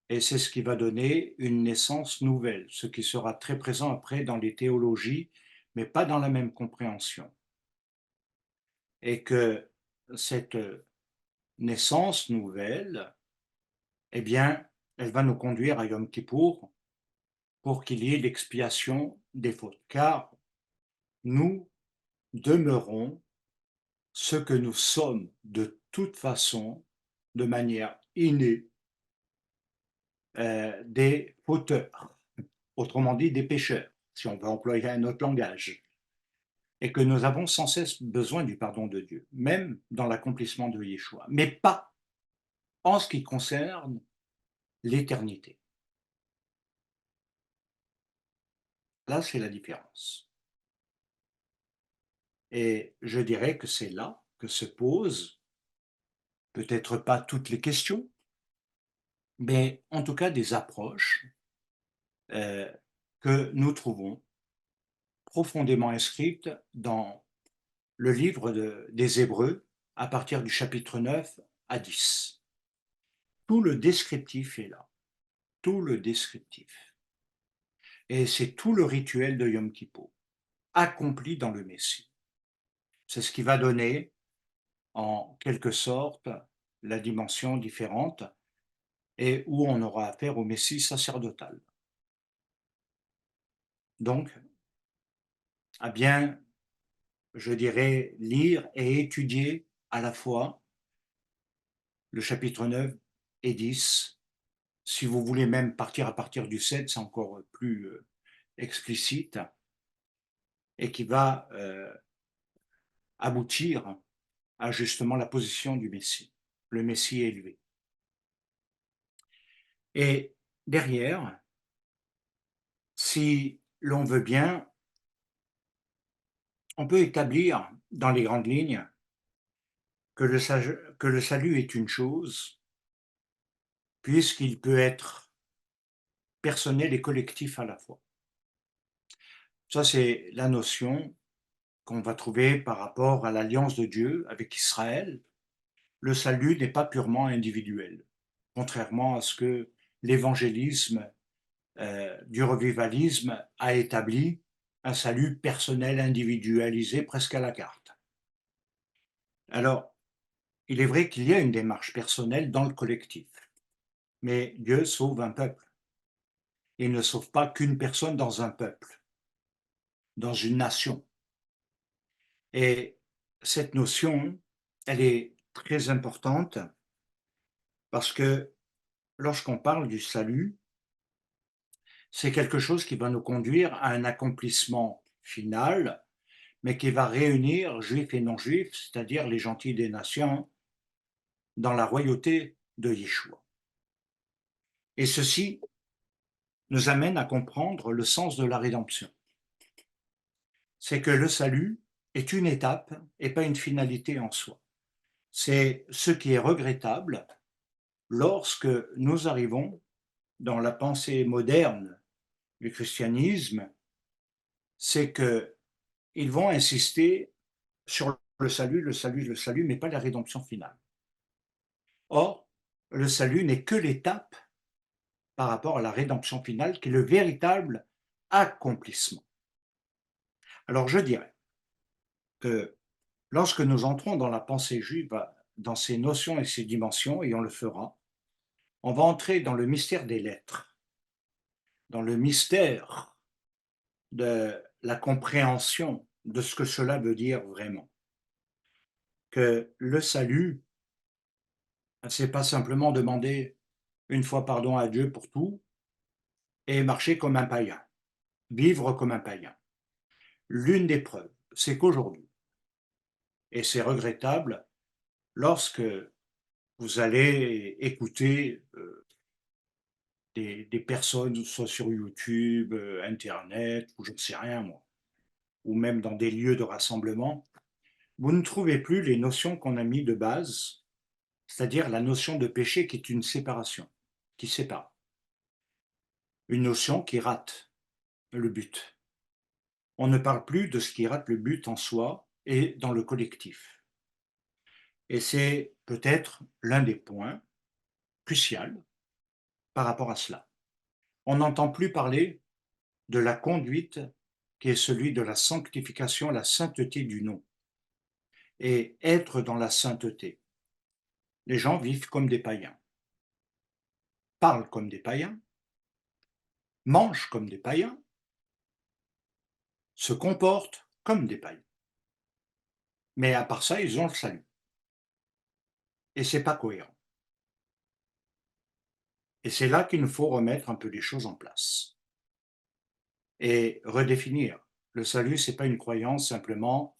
Et c'est ce qui va donner une naissance nouvelle, ce qui sera très présent après dans les théologies, mais pas dans la même compréhension. Et que cette naissance nouvelle, eh bien, elle va nous conduire à Yom Kippour pour qu'il y ait l'expiation des fautes. Car nous demeurons ce que nous sommes de toute façon, de manière innée, des fauteurs, autrement dit des pécheurs, si on veut employer un autre langage, et que nous avons sans cesse besoin du pardon de Dieu, même dans l'accomplissement de Yeshua, mais pas en ce qui concerne l'éternité. Là, c'est la différence. Et je dirais que c'est là que se posent, peut-être pas toutes les questions, mais en tout cas des approches euh, que nous trouvons profondément inscrites dans le livre des Hébreux à partir du chapitre 9 à 10. Tout le descriptif est là, tout le descriptif. Et c'est tout le rituel de Yom Kippour, accompli dans le Messie. C'est ce qui va donner, en quelque sorte, la dimension différente et où on aura affaire au Messie sacerdotal. Donc, à bien, je dirais, lire et étudier à la fois le chapitre 9 et 10. Si vous voulez même partir à partir du 7, c'est encore plus explicite et qui va aboutir à justement la position du Messie, le Messie élevé. Et derrière, si l'on veut bien, on peut établir dans les grandes lignes que le salut est une chose, puisqu'il peut être personnel et collectif à la fois. Ça, c'est la notion qu'on va trouver par rapport à l'alliance de Dieu avec Israël. Le salut n'est pas purement individuel, contrairement à ce que l'évangélisme du revivalisme a établi, un salut personnel individualisé presque à la carte. Alors, il est vrai qu'il y a une démarche personnelle dans le collectif, mais Dieu sauve un peuple. Il ne sauve pas qu'une personne dans un peuple, dans une nation. Et cette notion, elle est très importante parce que lorsqu'on parle du salut, c'est quelque chose qui va nous conduire à un accomplissement final, mais qui va réunir juifs et non-juifs, c'est-à-dire les gentils des nations, dans la royauté de Yeshua. Et ceci nous amène à comprendre le sens de la rédemption. C'est que le salut est une étape et pas une finalité en soi. C'est ce qui est regrettable lorsque nous arrivons dans la pensée moderne du christianisme, c'est qu'ils vont insister sur le salut, le salut, le salut, mais pas la rédemption finale. Or, le salut n'est que l'étape par rapport à la rédemption finale, qui est le véritable accomplissement. Alors je dirais que lorsque nous entrons dans la pensée juive, dans ses notions et ses dimensions, et on le fera, on va entrer dans le mystère des lettres, dans le mystère de la compréhension de ce que cela veut dire vraiment. Que le salut, c'est pas simplement demander une fois pardon à Dieu pour tout et marcher comme un païen, vivre comme un païen. L'une des preuves, c'est qu'aujourd'hui, et c'est regrettable, lorsque vous allez écouter des personnes, soit sur YouTube, Internet, ou je ne sais rien moi, ou même dans des lieux de rassemblement, vous ne trouvez plus les notions qu'on a mis de base, c'est-à-dire la notion de péché qui est une séparation, qui sépare, une notion qui rate le but. On ne parle plus de ce qui rate le but en soi et dans le collectif. Et c'est peut-être l'un des points cruciaux par rapport à cela. On n'entend plus parler de la conduite qui est celui de la sanctification, la sainteté du nom, et être dans la sainteté. Les gens vivent comme des païens, parlent comme des païens, mangent comme des païens, se comportent comme des païens. Mais à part ça, ils ont le salut. Et c'est pas cohérent. Et c'est là qu'il nous faut remettre un peu les choses en place et redéfinir. Le salut, c'est pas une croyance simplement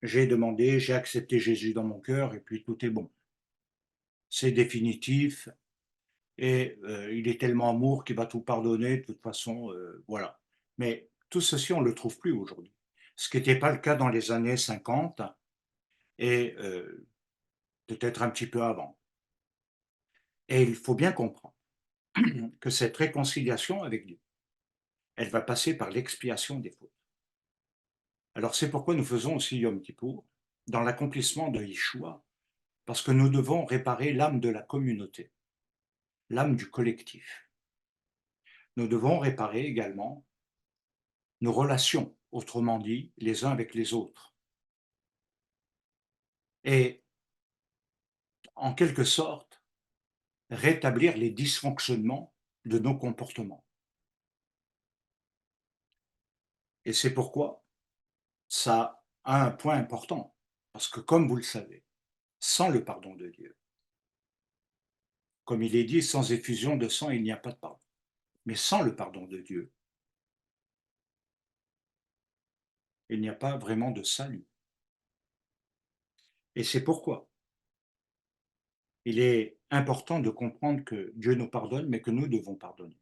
j'ai demandé, j'ai accepté Jésus dans mon cœur et puis tout est bon. C'est définitif et il est tellement amour qu'il va tout pardonner de toute façon, voilà. Mais tout ceci, on ne le trouve plus aujourd'hui. Ce qui n'était pas le cas dans les années 50 et peut-être un petit peu avant. Et il faut bien comprendre que cette réconciliation avec Dieu, elle va passer par l'expiation des fautes. Alors c'est pourquoi nous faisons aussi Yom Kippour, dans l'accomplissement de Yeshua, parce que nous devons réparer l'âme de la communauté, l'âme du collectif. Nous devons réparer également nos relations, autrement dit, les uns avec les autres. Et en quelque sorte, rétablir les dysfonctionnements de nos comportements. Et c'est pourquoi ça a un point important, parce que comme vous le savez, sans le pardon de Dieu, comme il est dit, sans effusion de sang, il n'y a pas de pardon. Mais sans le pardon de Dieu, il n'y a pas vraiment de salut. Et c'est pourquoi il est important de comprendre que Dieu nous pardonne, mais que nous devons pardonner.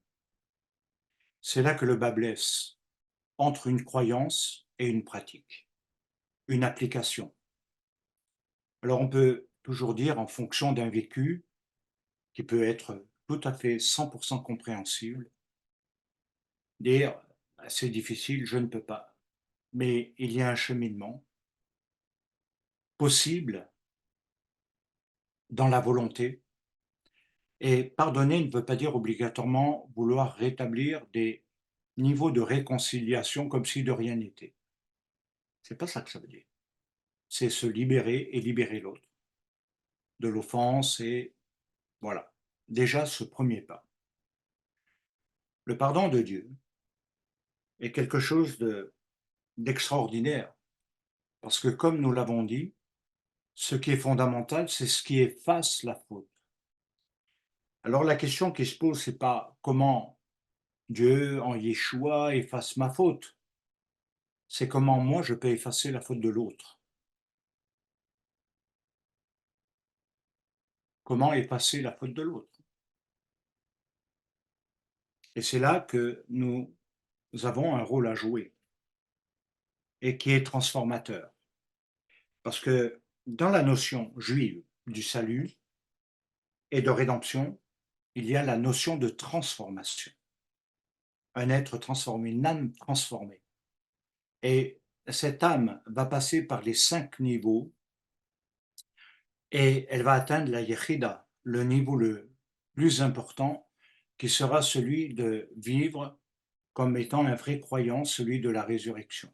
C'est là que le bas blesse entre une croyance et une pratique, une application. Alors on peut toujours dire en fonction d'un vécu qui peut être tout à fait 100% compréhensible, dire c'est difficile, je ne peux pas. Mais il y a un cheminement possible dans la volonté. Et pardonner ne veut pas dire obligatoirement vouloir rétablir des niveaux de réconciliation comme si de rien n'était. C'est pas ça que ça veut dire. C'est se libérer et libérer l'autre de l'offense et voilà. Déjà ce premier pas. Le pardon de Dieu est quelque chose d'extraordinaire parce que comme nous l'avons dit, ce qui est fondamental, c'est ce qui efface la faute. Alors la question qui se pose, c'est pas comment Dieu en Yeshua efface ma faute, c'est comment moi je peux effacer la faute de l'autre. Comment effacer la faute de l'autre? Et c'est là que nous avons un rôle à jouer et qui est transformateur. Parce que dans la notion juive du salut et de rédemption, il y a la notion de transformation. Un être transformé, une âme transformée. Et cette âme va passer par les 5 niveaux et elle va atteindre la yechida, le niveau le plus important, qui sera celui de vivre comme étant un vrai croyant, celui de la résurrection,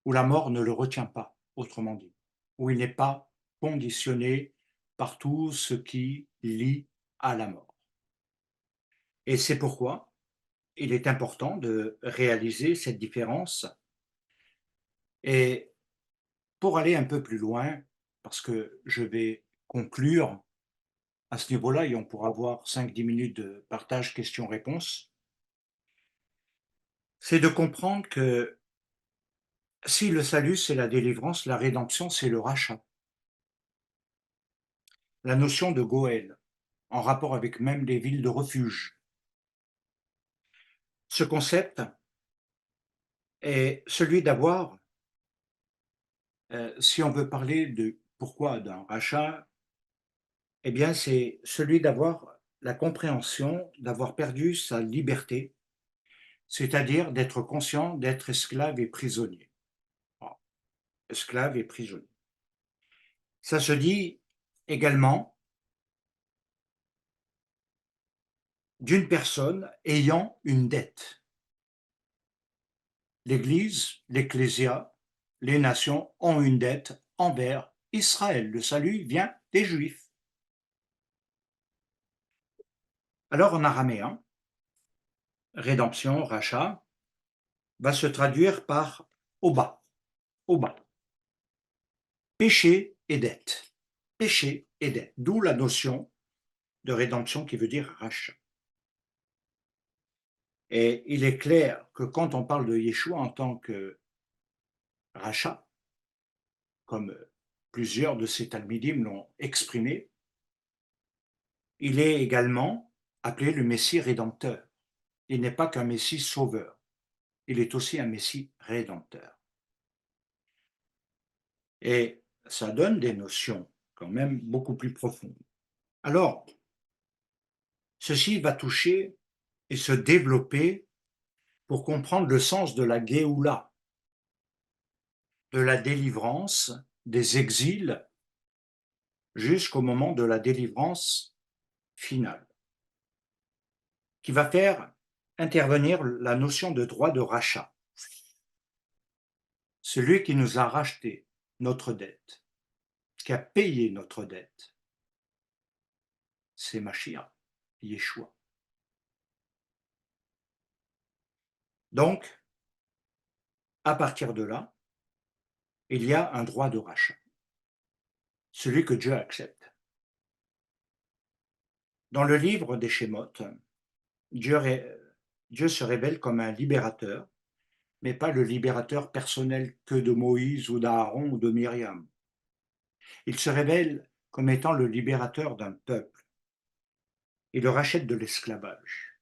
où la mort ne le retient pas, autrement dit, où il n'est pas conditionné par tout ce qui lie à la mort. Et c'est pourquoi il est important de réaliser cette différence. Et pour aller un peu plus loin, parce que je vais conclure à ce niveau-là et on pourra avoir 5-10 minutes de partage questions-réponses, c'est de comprendre que si le salut, c'est la délivrance, la rédemption, c'est le rachat. La notion de Goël, en rapport avec même les villes de refuge. Ce concept est celui d'avoir, si on veut parler de pourquoi d'un rachat, eh bien c'est celui d'avoir la compréhension d'avoir perdu sa liberté, c'est-à-dire d'être conscient d'être esclave et prisonnier. Voilà, esclave et prisonnier. Ça se dit également d'une personne ayant une dette. L'Église, l'Ecclésia, les nations ont une dette envers Israël. Le salut vient des Juifs. Alors en araméen, rédemption, rachat, va se traduire par oba, oba, péché et dette. Péché et dette, d'où la notion de rédemption qui veut dire rachat. Et il est clair que quand on parle de Yeshua en tant que rachat, comme plusieurs de ces talmidim l'ont exprimé, il est également appelé le Messie rédempteur. Il n'est pas qu'un Messie sauveur, il est aussi un Messie rédempteur. Et ça donne des notions quand même beaucoup plus profondes. Alors, ceci va toucher et se développer pour comprendre le sens de la Géoula, de la délivrance des exils jusqu'au moment de la délivrance finale, qui va faire intervenir la notion de droit de rachat. Celui qui nous a racheté notre dette, qui a payé notre dette, c'est Mashiach, Yeshua. Donc, à partir de là, il y a un droit de rachat, celui que Dieu accepte. Dans le livre des Shemot, Dieu se révèle comme un libérateur, mais pas le libérateur personnel que de Moïse ou d'Aaron ou de Myriam. Il se révèle comme étant le libérateur d'un peuple. Il le rachète de l'esclavage.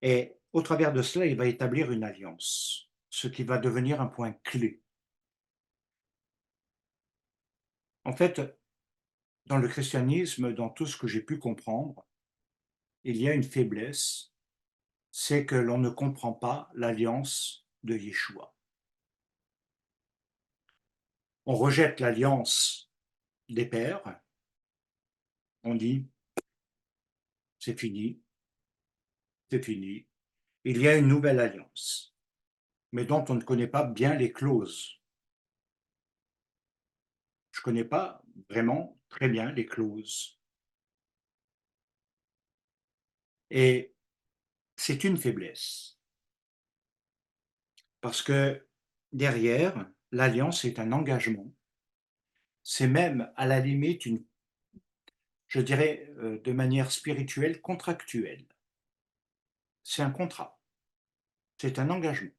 Et au travers de cela, il va établir une alliance, ce qui va devenir un point clé. En fait, dans le christianisme, dans tout ce que j'ai pu comprendre, il y a une faiblesse, c'est que l'on ne comprend pas l'alliance de Yeshua. On rejette l'alliance des pères, on dit c'est fini, c'est fini. Il y a une nouvelle alliance, mais dont on ne connaît pas bien les clauses. Je ne connais pas vraiment très bien les clauses. Et c'est une faiblesse, parce que derrière, l'alliance est un engagement. C'est même à la limite une, je dirais de manière spirituelle, contractuelle. C'est un contrat, c'est un engagement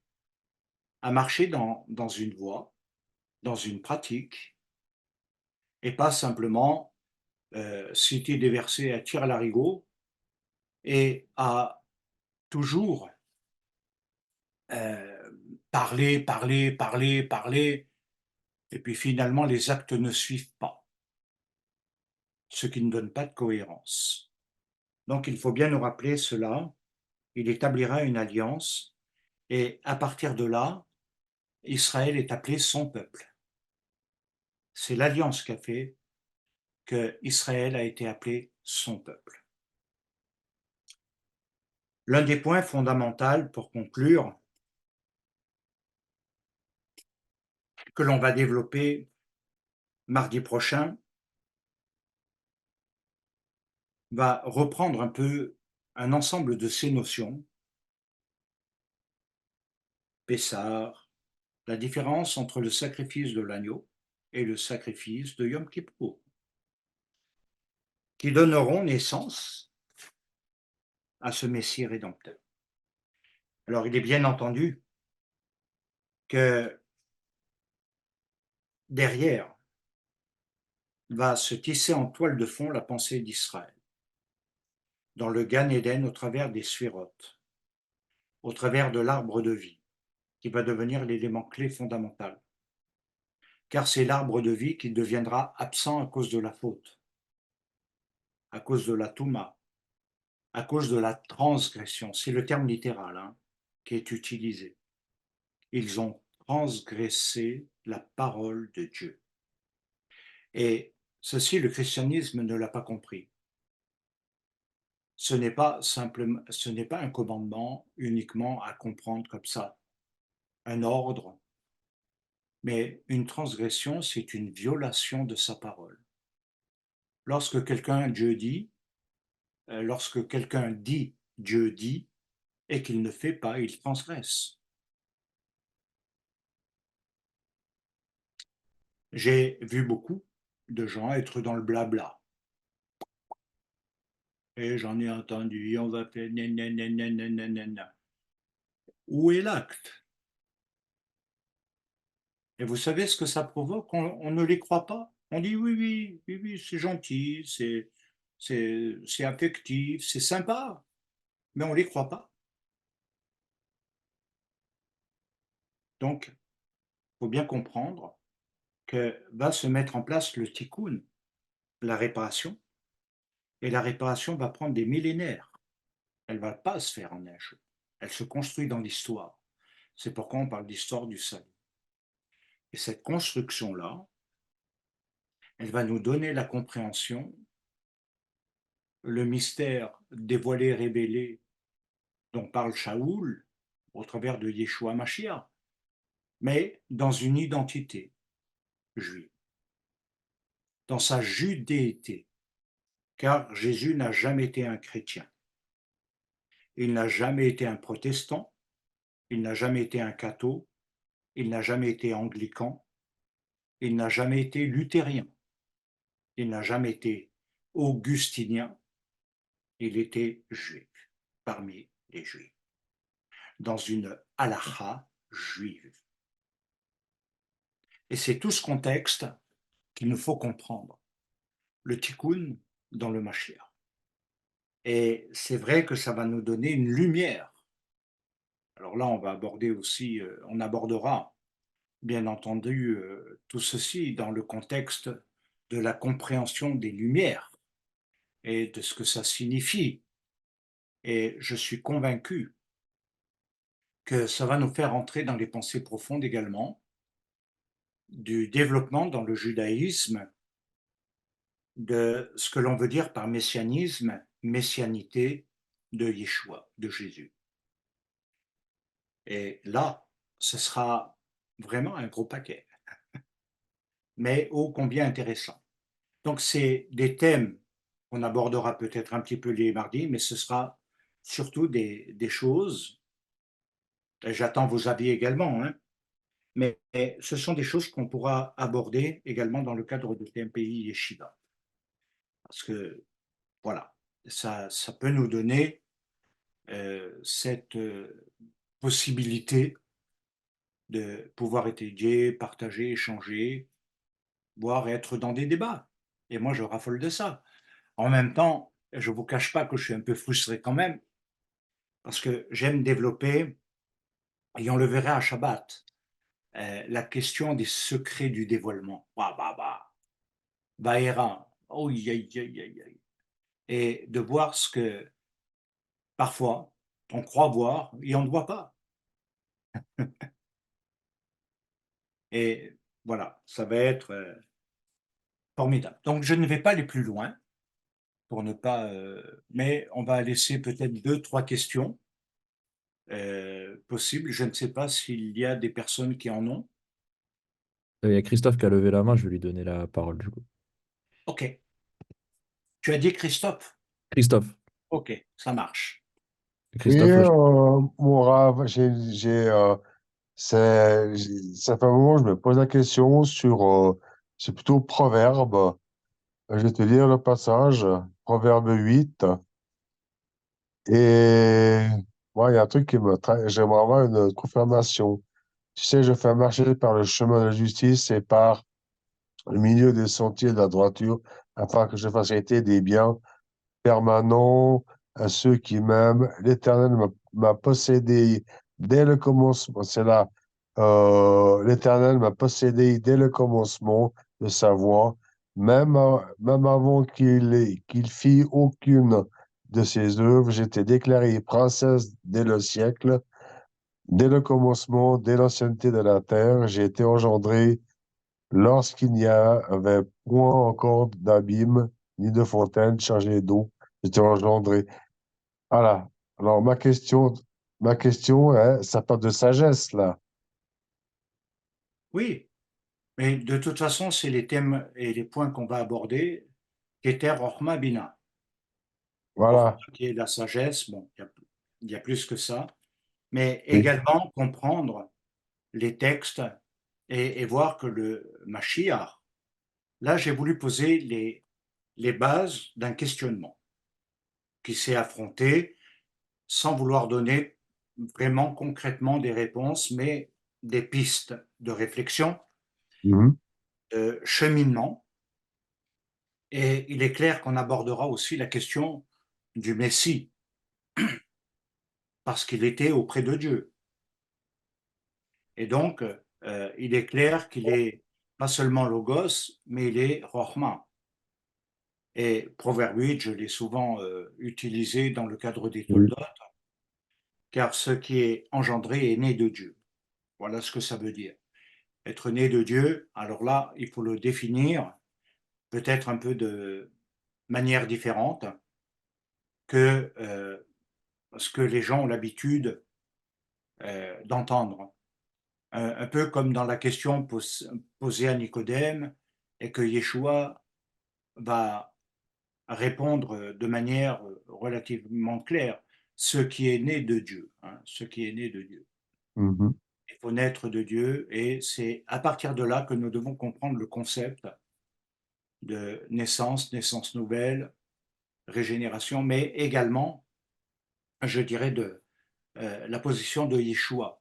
à marcher dans une voie, dans une pratique, et pas simplement citer des versets à tir à l'arigot et à toujours parler, parler, parler, parler, et puis finalement les actes ne suivent pas, ce qui ne donne pas de cohérence. Donc il faut bien nous rappeler cela, il établira une alliance, et à partir de là, Israël est appelé son peuple. C'est l'alliance qui a fait que Israël a été appelé son peuple. L'un des points fondamentaux pour conclure, que l'on va développer mardi prochain, va reprendre un peu un ensemble de ces notions, Pessah, la différence entre le sacrifice de l'agneau et le sacrifice de Yom Kippour, qui donneront naissance à ce Messie rédempteur. Alors il est bien entendu que derrière va se tisser en toile de fond la pensée d'Israël, dans le Gan Éden au travers des sphérotes, au travers de l'arbre de vie, qui va devenir l'élément clé fondamental. Car c'est l'arbre de vie qui deviendra absent à cause de la faute, à cause de la touma, à cause de la transgression. C'est le terme littéral qui est utilisé. Ils ont transgressé la parole de Dieu. Et ceci, le christianisme ne l'a pas compris. Ce n'est pas un commandement uniquement à comprendre comme ça, un ordre, mais une transgression, c'est une violation de sa parole. Lorsque quelqu'un dit Dieu dit et qu'il ne fait pas, il transgresse. J'ai vu beaucoup de gens être dans le blabla. Et j'en ai entendu, on va faire nanana. Où est l'acte? Et vous savez ce que ça provoque? On ne les croit pas. On dit oui, oui, oui, oui, c'est gentil, c'est affectif, c'est sympa, mais on ne les croit pas. Donc, il faut bien comprendre que va se mettre en place le tikkun, la réparation, et la réparation va prendre des millénaires. Elle ne va pas se faire en un jour. Elle se construit dans l'histoire. C'est pourquoi on parle d'histoire du salut. Et cette construction-là, elle va nous donner la compréhension, le mystère dévoilé, révélé, dont parle Shaoul au travers de Yeshua Mashiach, mais dans une identité juive, dans sa judéité, car Jésus n'a jamais été un chrétien, il n'a jamais été un protestant, il n'a jamais été un catho, il n'a jamais été anglican, il n'a jamais été luthérien, il n'a jamais été augustinien, il était juif, parmi les juifs, dans une halakha juive. Et c'est tout ce contexte qu'il nous faut comprendre. Le tikkun dans le Mashiach. Et c'est vrai que ça va nous donner une lumière. Alors là, on va aborder aussi, on abordera bien entendu tout ceci dans le contexte de la compréhension des lumières et de ce que ça signifie. Et je suis convaincu que ça va nous faire entrer dans les pensées profondes également du développement dans le judaïsme de ce que l'on veut dire par messianisme, messianité de Yeshua, de Jésus. Et là, ce sera vraiment un gros paquet, mais ô combien intéressant. Donc, c'est des thèmes qu'on abordera peut-être un petit peu les mardis, mais ce sera surtout des choses, et j'attends vos avis également, mais ce sont des choses qu'on pourra aborder également dans le cadre de TMPI Yeshiva. Parce que, voilà, ça peut nous donner cette possibilité de pouvoir étudier, partager, échanger, voire être dans des débats. Et moi, je raffole de ça. En même temps, je ne vous cache pas que je suis un peu frustré quand même, parce que j'aime développer, et on le verra à Shabbat, la question des secrets du dévoilement. Bah, bah, bah, Baïra, oh, aïe, aïe, aïe, aïe, aïe. Et de voir ce que, parfois, on croit voir et on ne voit pas. Et voilà, ça va être formidable. Donc, je ne vais pas aller plus loin pour ne pas, mais on va laisser peut-être deux, trois questions possibles. Je ne sais pas s'il y a des personnes qui en ont. Il y a Christophe qui a levé la main, je vais lui donner la parole du coup. OK. Tu as dit Christophe? Christophe. OK, ça marche. Oui, Christophe, mon Rav, ça fait un moment que je me pose la question sur, c'est plutôt Proverbe. Je vais te lire le passage, Proverbe 8. Et moi, il y a un truc j'aimerais avoir une confirmation. Tu sais, je fais marcher par le chemin de la justice et par le milieu des sentiers de la droiture, afin que je fasse hériter des biens permanent à ceux qui m'aiment. L'Éternel m'a possédé dès le commencement. C'est là. L'Éternel m'a possédé dès le commencement de sa voix, même avant qu'il fît aucune de ses œuvres. J'étais déclarée princesse dès le siècle, dès le commencement, dès l'ancienneté de la terre. J'ai été engendrée lorsqu'il n'y avait point encore d'abîme, ni de fontaine chargée d'eau. J'étais engendré. Voilà. Alors, ma question est, ça parle de sagesse, là. Oui, mais de toute façon, c'est les thèmes et les points qu'on va aborder. Keter Orma Bina. Orma Voilà. qui est la sagesse, bon, il y a plus que ça, mais Oui. également comprendre les textes et voir que le Mashiach, là, j'ai voulu poser les bases d'un questionnement qui s'est affronté sans vouloir donner vraiment concrètement des réponses, mais des pistes de réflexion, Mhm. de cheminement. Et il est clair qu'on abordera aussi la question du Messie, parce qu'il était auprès de Dieu. Et donc, il est clair qu'il est pas seulement Logos, mais il est Rohma. Et Proverbe 8, je l'ai souvent utilisé dans le cadre des Oui. Toldot, car ce qui est engendré est né de Dieu. Voilà ce que ça veut dire. Être né de Dieu, alors là, il faut le définir peut-être un peu de manière différente que ce que les gens ont l'habitude d'entendre. Un peu comme dans la question posée à Nicodème et que Yeshua va répondre de manière relativement claire, ce qui est né de Dieu, hein, ce qui est né de Dieu. Mhm. Il faut naître de Dieu et c'est à partir de là que nous devons comprendre le concept de naissance, naissance nouvelle, régénération, mais également, je dirais, de la position de Yeshua.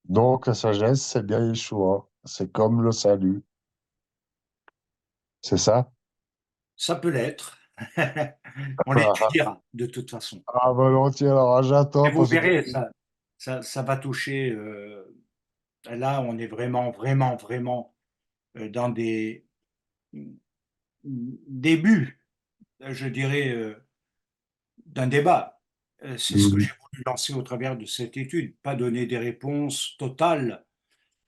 Donc, la sagesse, c'est bien Yeshua. C'est comme le salut. C'est ça? Ça peut l'être. On l'étudiera de toute façon. Ah, volontiers. Alors, Et j'attends vous parce que verrez, ça va toucher. Là, on est vraiment, vraiment, vraiment dans des débuts, je dirais, d'un débat. C'est ce que Mhm. j'ai voulu lancer au travers de cette étude. Pas donner des réponses totales,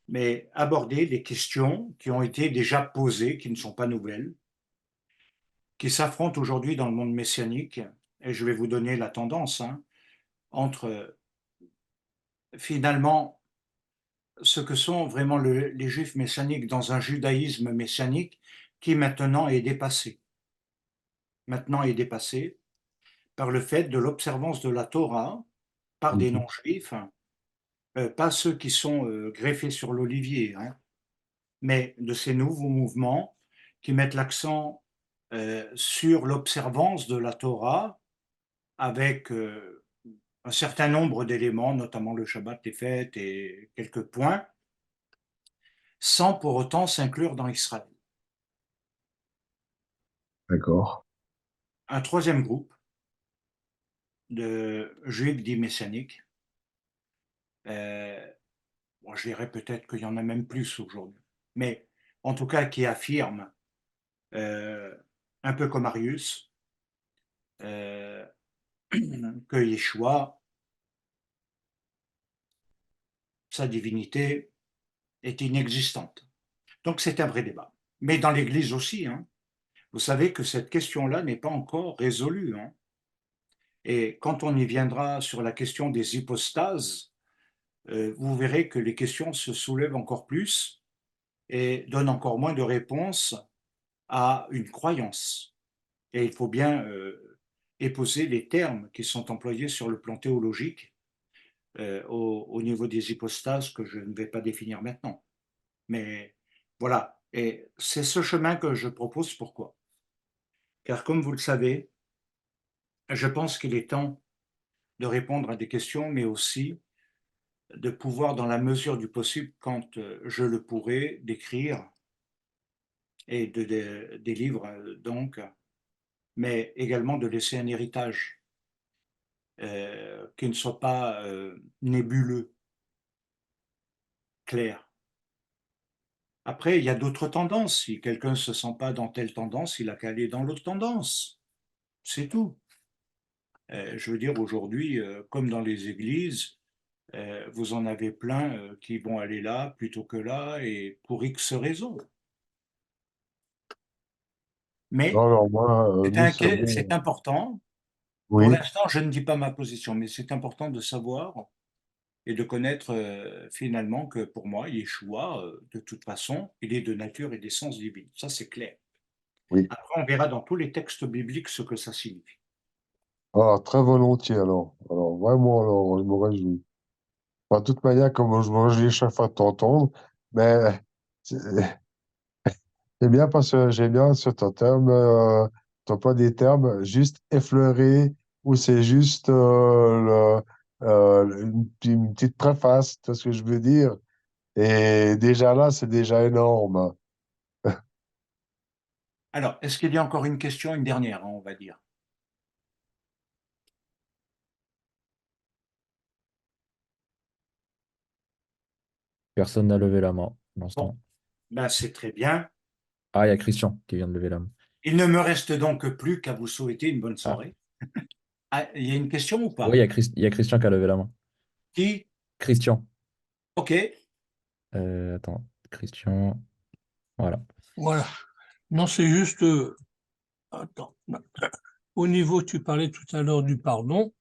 mais aborder des questions qui ont été déjà posées, qui ne sont pas nouvelles, qui s'affrontent aujourd'hui dans le monde messianique. Et je vais vous donner la tendance hein, entre finalement ce que sont vraiment les juifs messianiques dans un judaïsme messianique qui maintenant est dépassé. Maintenant est dépassé par le fait de l'observance de la Torah par des Mhm. non-juifs, pas ceux qui sont greffés sur l'olivier, hein, mais de ces nouveaux mouvements qui mettent l'accent sur l'observance de la Torah avec un certain nombre d'éléments, notamment le Shabbat, les fêtes et quelques points, sans pour autant s'inclure dans Israël. D'accord. un troisième groupe de juifs dits messianiques. Bon, je dirais peut-être qu'il y en a même plus aujourd'hui, mais en tout cas qui affirment, un peu comme Arius, euh, que Yeshua, sa divinité, est inexistante. Donc c'est un vrai débat. Mais dans l'Église aussi, hein. Vous savez que cette question-là n'est pas encore résolue, hein. Et quand on y viendra sur la question des hypostases, vous verrez que les questions se soulèvent encore plus et donnent encore moins de réponses à une croyance. Et il faut bien épouser les termes qui sont employés sur le plan théologique au niveau des hypostases que je ne vais pas définir maintenant. Mais voilà, et c'est ce chemin que je propose. Pourquoi? Car comme vous le savez, je pense qu'il est temps de répondre à des questions, mais aussi de pouvoir, dans la mesure du possible, quand je le pourrai, d'écrire et des livres, donc, mais également de laisser un héritage qui ne soit pas nébuleux, clair. Après, il y a d'autres tendances. Si quelqu'un ne se sent pas dans telle tendance, il a qu'à aller dans l'autre tendance. C'est tout. Je veux dire, aujourd'hui, comme dans les églises, vous en avez plein qui vont aller là plutôt que là, et pour X raisons. Non, Mais alors moi, nous c'est savons, important. Pour oui, l'instant, je ne dis pas ma position, mais c'est important de savoir et de connaître finalement que pour moi, Yeshua, de toute façon, il est de nature et d'essence divine. Ça, c'est clair. oui. Après, on verra dans tous les textes bibliques ce que ça signifie. Ah, très volontiers alors. Alors vraiment, alors, je me réjouis. Enfin, de toute manière, comme je me réjouis chaque fois de t'entendre, mais c'est c'est bien parce que j'aime bien ce ton terme, t'emploies des termes juste effleurés, ou c'est juste une petite préface, tu vois ce que je veux dire? Et déjà là, c'est déjà énorme. Alors, est-ce qu'il y a encore une question, une dernière, hein, on va dire? Personne n'a levé la main pour Bon, l'instant. ben c'est très bien. Ah, il y a Christian qui vient de lever la main. Il ne me reste donc plus qu'à vous souhaiter une bonne Ah, soirée. Ah, il y a une question ou oui, pas? Il y a Christian qui a levé la main. Qui? Christian. Ok. Attends, Christian. Voilà. Voilà. Non, c'est juste, attends, au niveau, tu parlais tout à l'heure du pardon.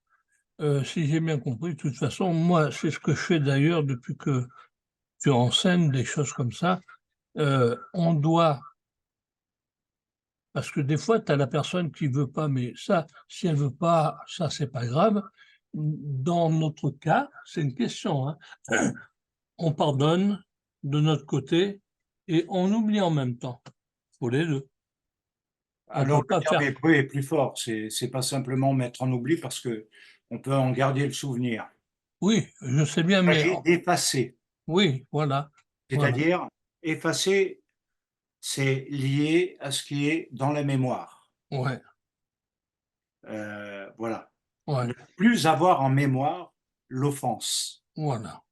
Si j'ai bien compris, de toute façon, moi, c'est ce que je fais d'ailleurs depuis que tu enseignes des choses comme ça. On doit, parce que des fois, tu as la personne qui veut pas, mais ça, si elle veut pas, ça, c'est pas grave. Dans notre cas, c'est une question, hein. On pardonne de notre côté et on oublie en même temps. Faut les deux. On Alors, peut le pas terme faire. hébreu est plus fort. C'est pas simplement mettre en oubli parce que on peut en garder le souvenir. Oui, je sais bien, Il mais s'agit d'effacer. oui, voilà, voilà, C'est-à-dire, effacer, c'est lié à ce qui est dans la mémoire. ouais, Voilà. ouais, Ne plus avoir en mémoire l'offense voilà,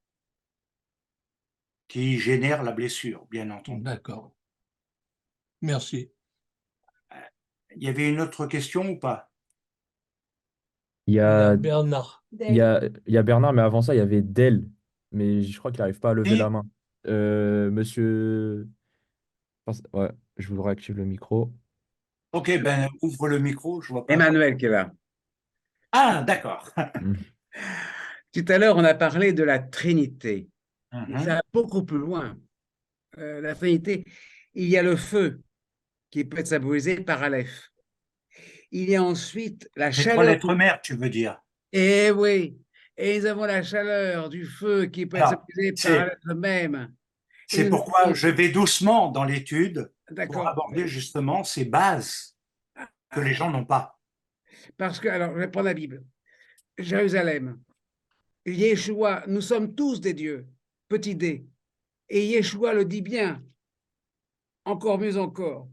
qui génère la blessure, bien entendu. d'accord. Merci. Il y avait une autre question ou pas? Il y Il y a a, Bernard. il y a Bernard, mais avant ça, il y avait Del. Mais je crois qu'il n'arrive pas à lever la Oui. main. Monsieur. Ouais, je vous réactive le micro. Ok, ben ouvre le micro, je vois pas. Emmanuel qui est là. Ah, d'accord. Hmm. Tout à l'heure, on a parlé de la Trinité. Et ça Mhm. va beaucoup plus loin. La Trinité, il y a le feu qui peut être symbolisé par Aleph. Il y a ensuite la Les trois chaleur. lettres mères, tu veux dire. Eh oui, et nous avons la chaleur du feu qui peut être Alors, symbolisée par c'est Aleph même. Et c'est nous pourquoi avons, je vais doucement dans l'étude pour d'accord, aborder justement ces bases que les gens n'ont pas. parce que, alors, je vais prendre la Bible. Jérusalem, Yeshua, nous sommes tous des dieux, petit d. Et Yeshua le dit bien, encore mieux encore.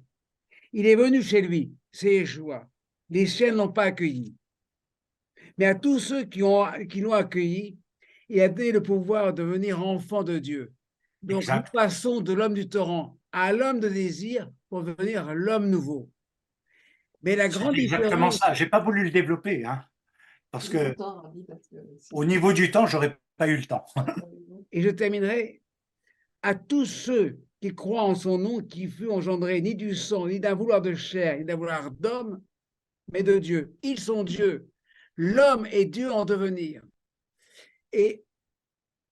Il est venu chez lui, c'est Yeshua. Les chiens ne l'ont pas accueilli. Mais à tous ceux qui l'ont accueilli, il a donné le pouvoir de devenir enfant de Dieu. Donc, nous Exact. passons de l'homme du torrent à l'homme de désir pour devenir l'homme nouveau. Mais la C'est grande exactement différence, ça. J'ai pas voulu le développer, hein, parce que au niveau du temps, j'aurais pas eu le temps. et je terminerai, à tous ceux qui croient en son nom, qui fut engendré ni du sang, ni d'un vouloir de chair, ni d'un vouloir d'homme, mais de Dieu. Ils sont Dieu. L'homme est Dieu en devenir. Et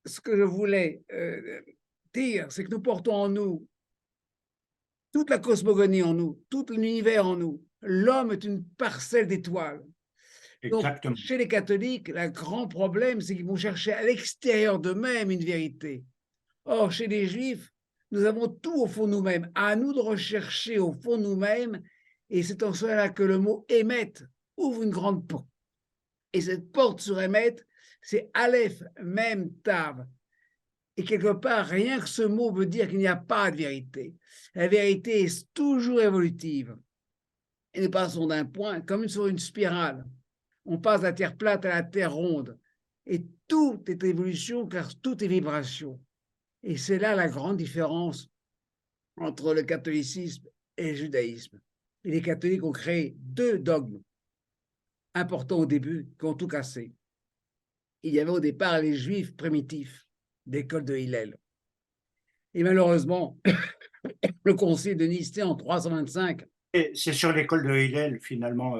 ce que je voulais dire, c'est que nous portons en nous toute la cosmogonie en nous, tout l'univers en nous. L'homme est une parcelle d'étoiles. Donc, Exactement. chez les catholiques, le grand problème, c'est qu'ils vont chercher à l'extérieur d'eux-mêmes une vérité. Or, chez les juifs, nous avons tout au fond de nous-mêmes. À nous de rechercher au fond de nous-mêmes, et c'est en cela que le mot émettre ouvre une grande porte. Et cette porte sur émettre, c'est Aleph, Mem, Tav. Et quelque part, rien que ce mot veut dire qu'il n'y a pas de vérité. La vérité est toujours évolutive. Et nous passons d'un point, comme sur une spirale. On passe de la terre plate à la terre ronde. Et tout est évolution, car tout est vibration. Et c'est là la grande différence entre le catholicisme et le judaïsme. Et les catholiques ont créé deux dogmes importants au début qui ont tout cassé. Il y avait au départ les juifs primitifs d'école de Hillel. Et malheureusement, le concile de Nicée en 325, Et c'est sur l'école de Hillel, finalement.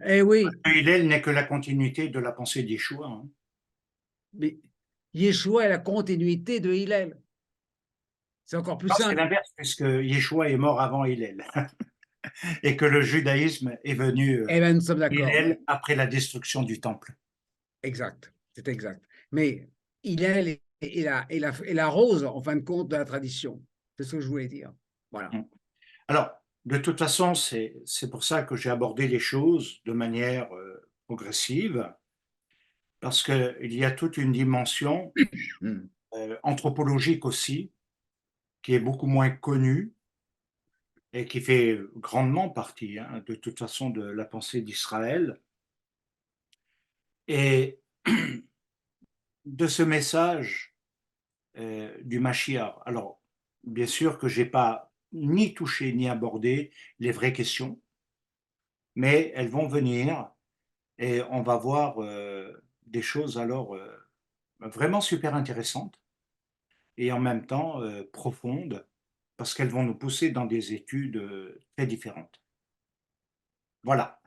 eh oui, Hillel n'est que la continuité de la pensée d'Yeshua, hein. mais Yeshua est la continuité de Hillel. C'est encore plus Non, c'est simple. l'inverse, puisque Yeshua est mort avant Hillel et que le judaïsme est venu Eh bien, nous sommes d'accord. Hillel après la destruction du temple. Exact, c'est exact. Mais Hillel est la rose, en fin de compte, de la tradition. C'est ce que je voulais dire. Voilà. Alors, de toute façon, c'est pour ça que j'ai abordé les choses de manière progressive, parce qu'il y a toute une dimension anthropologique aussi, qui est beaucoup moins connue et qui fait grandement partie, hein, de toute façon, de la pensée d'Israël. Et de ce message du Mashiach. Alors, bien sûr que je n'ai pas ni touché ni abordé les vraies questions, mais elles vont venir et on va voir des choses alors vraiment super intéressantes et en même temps profondes parce qu'elles vont nous pousser dans des études très différentes. Voilà.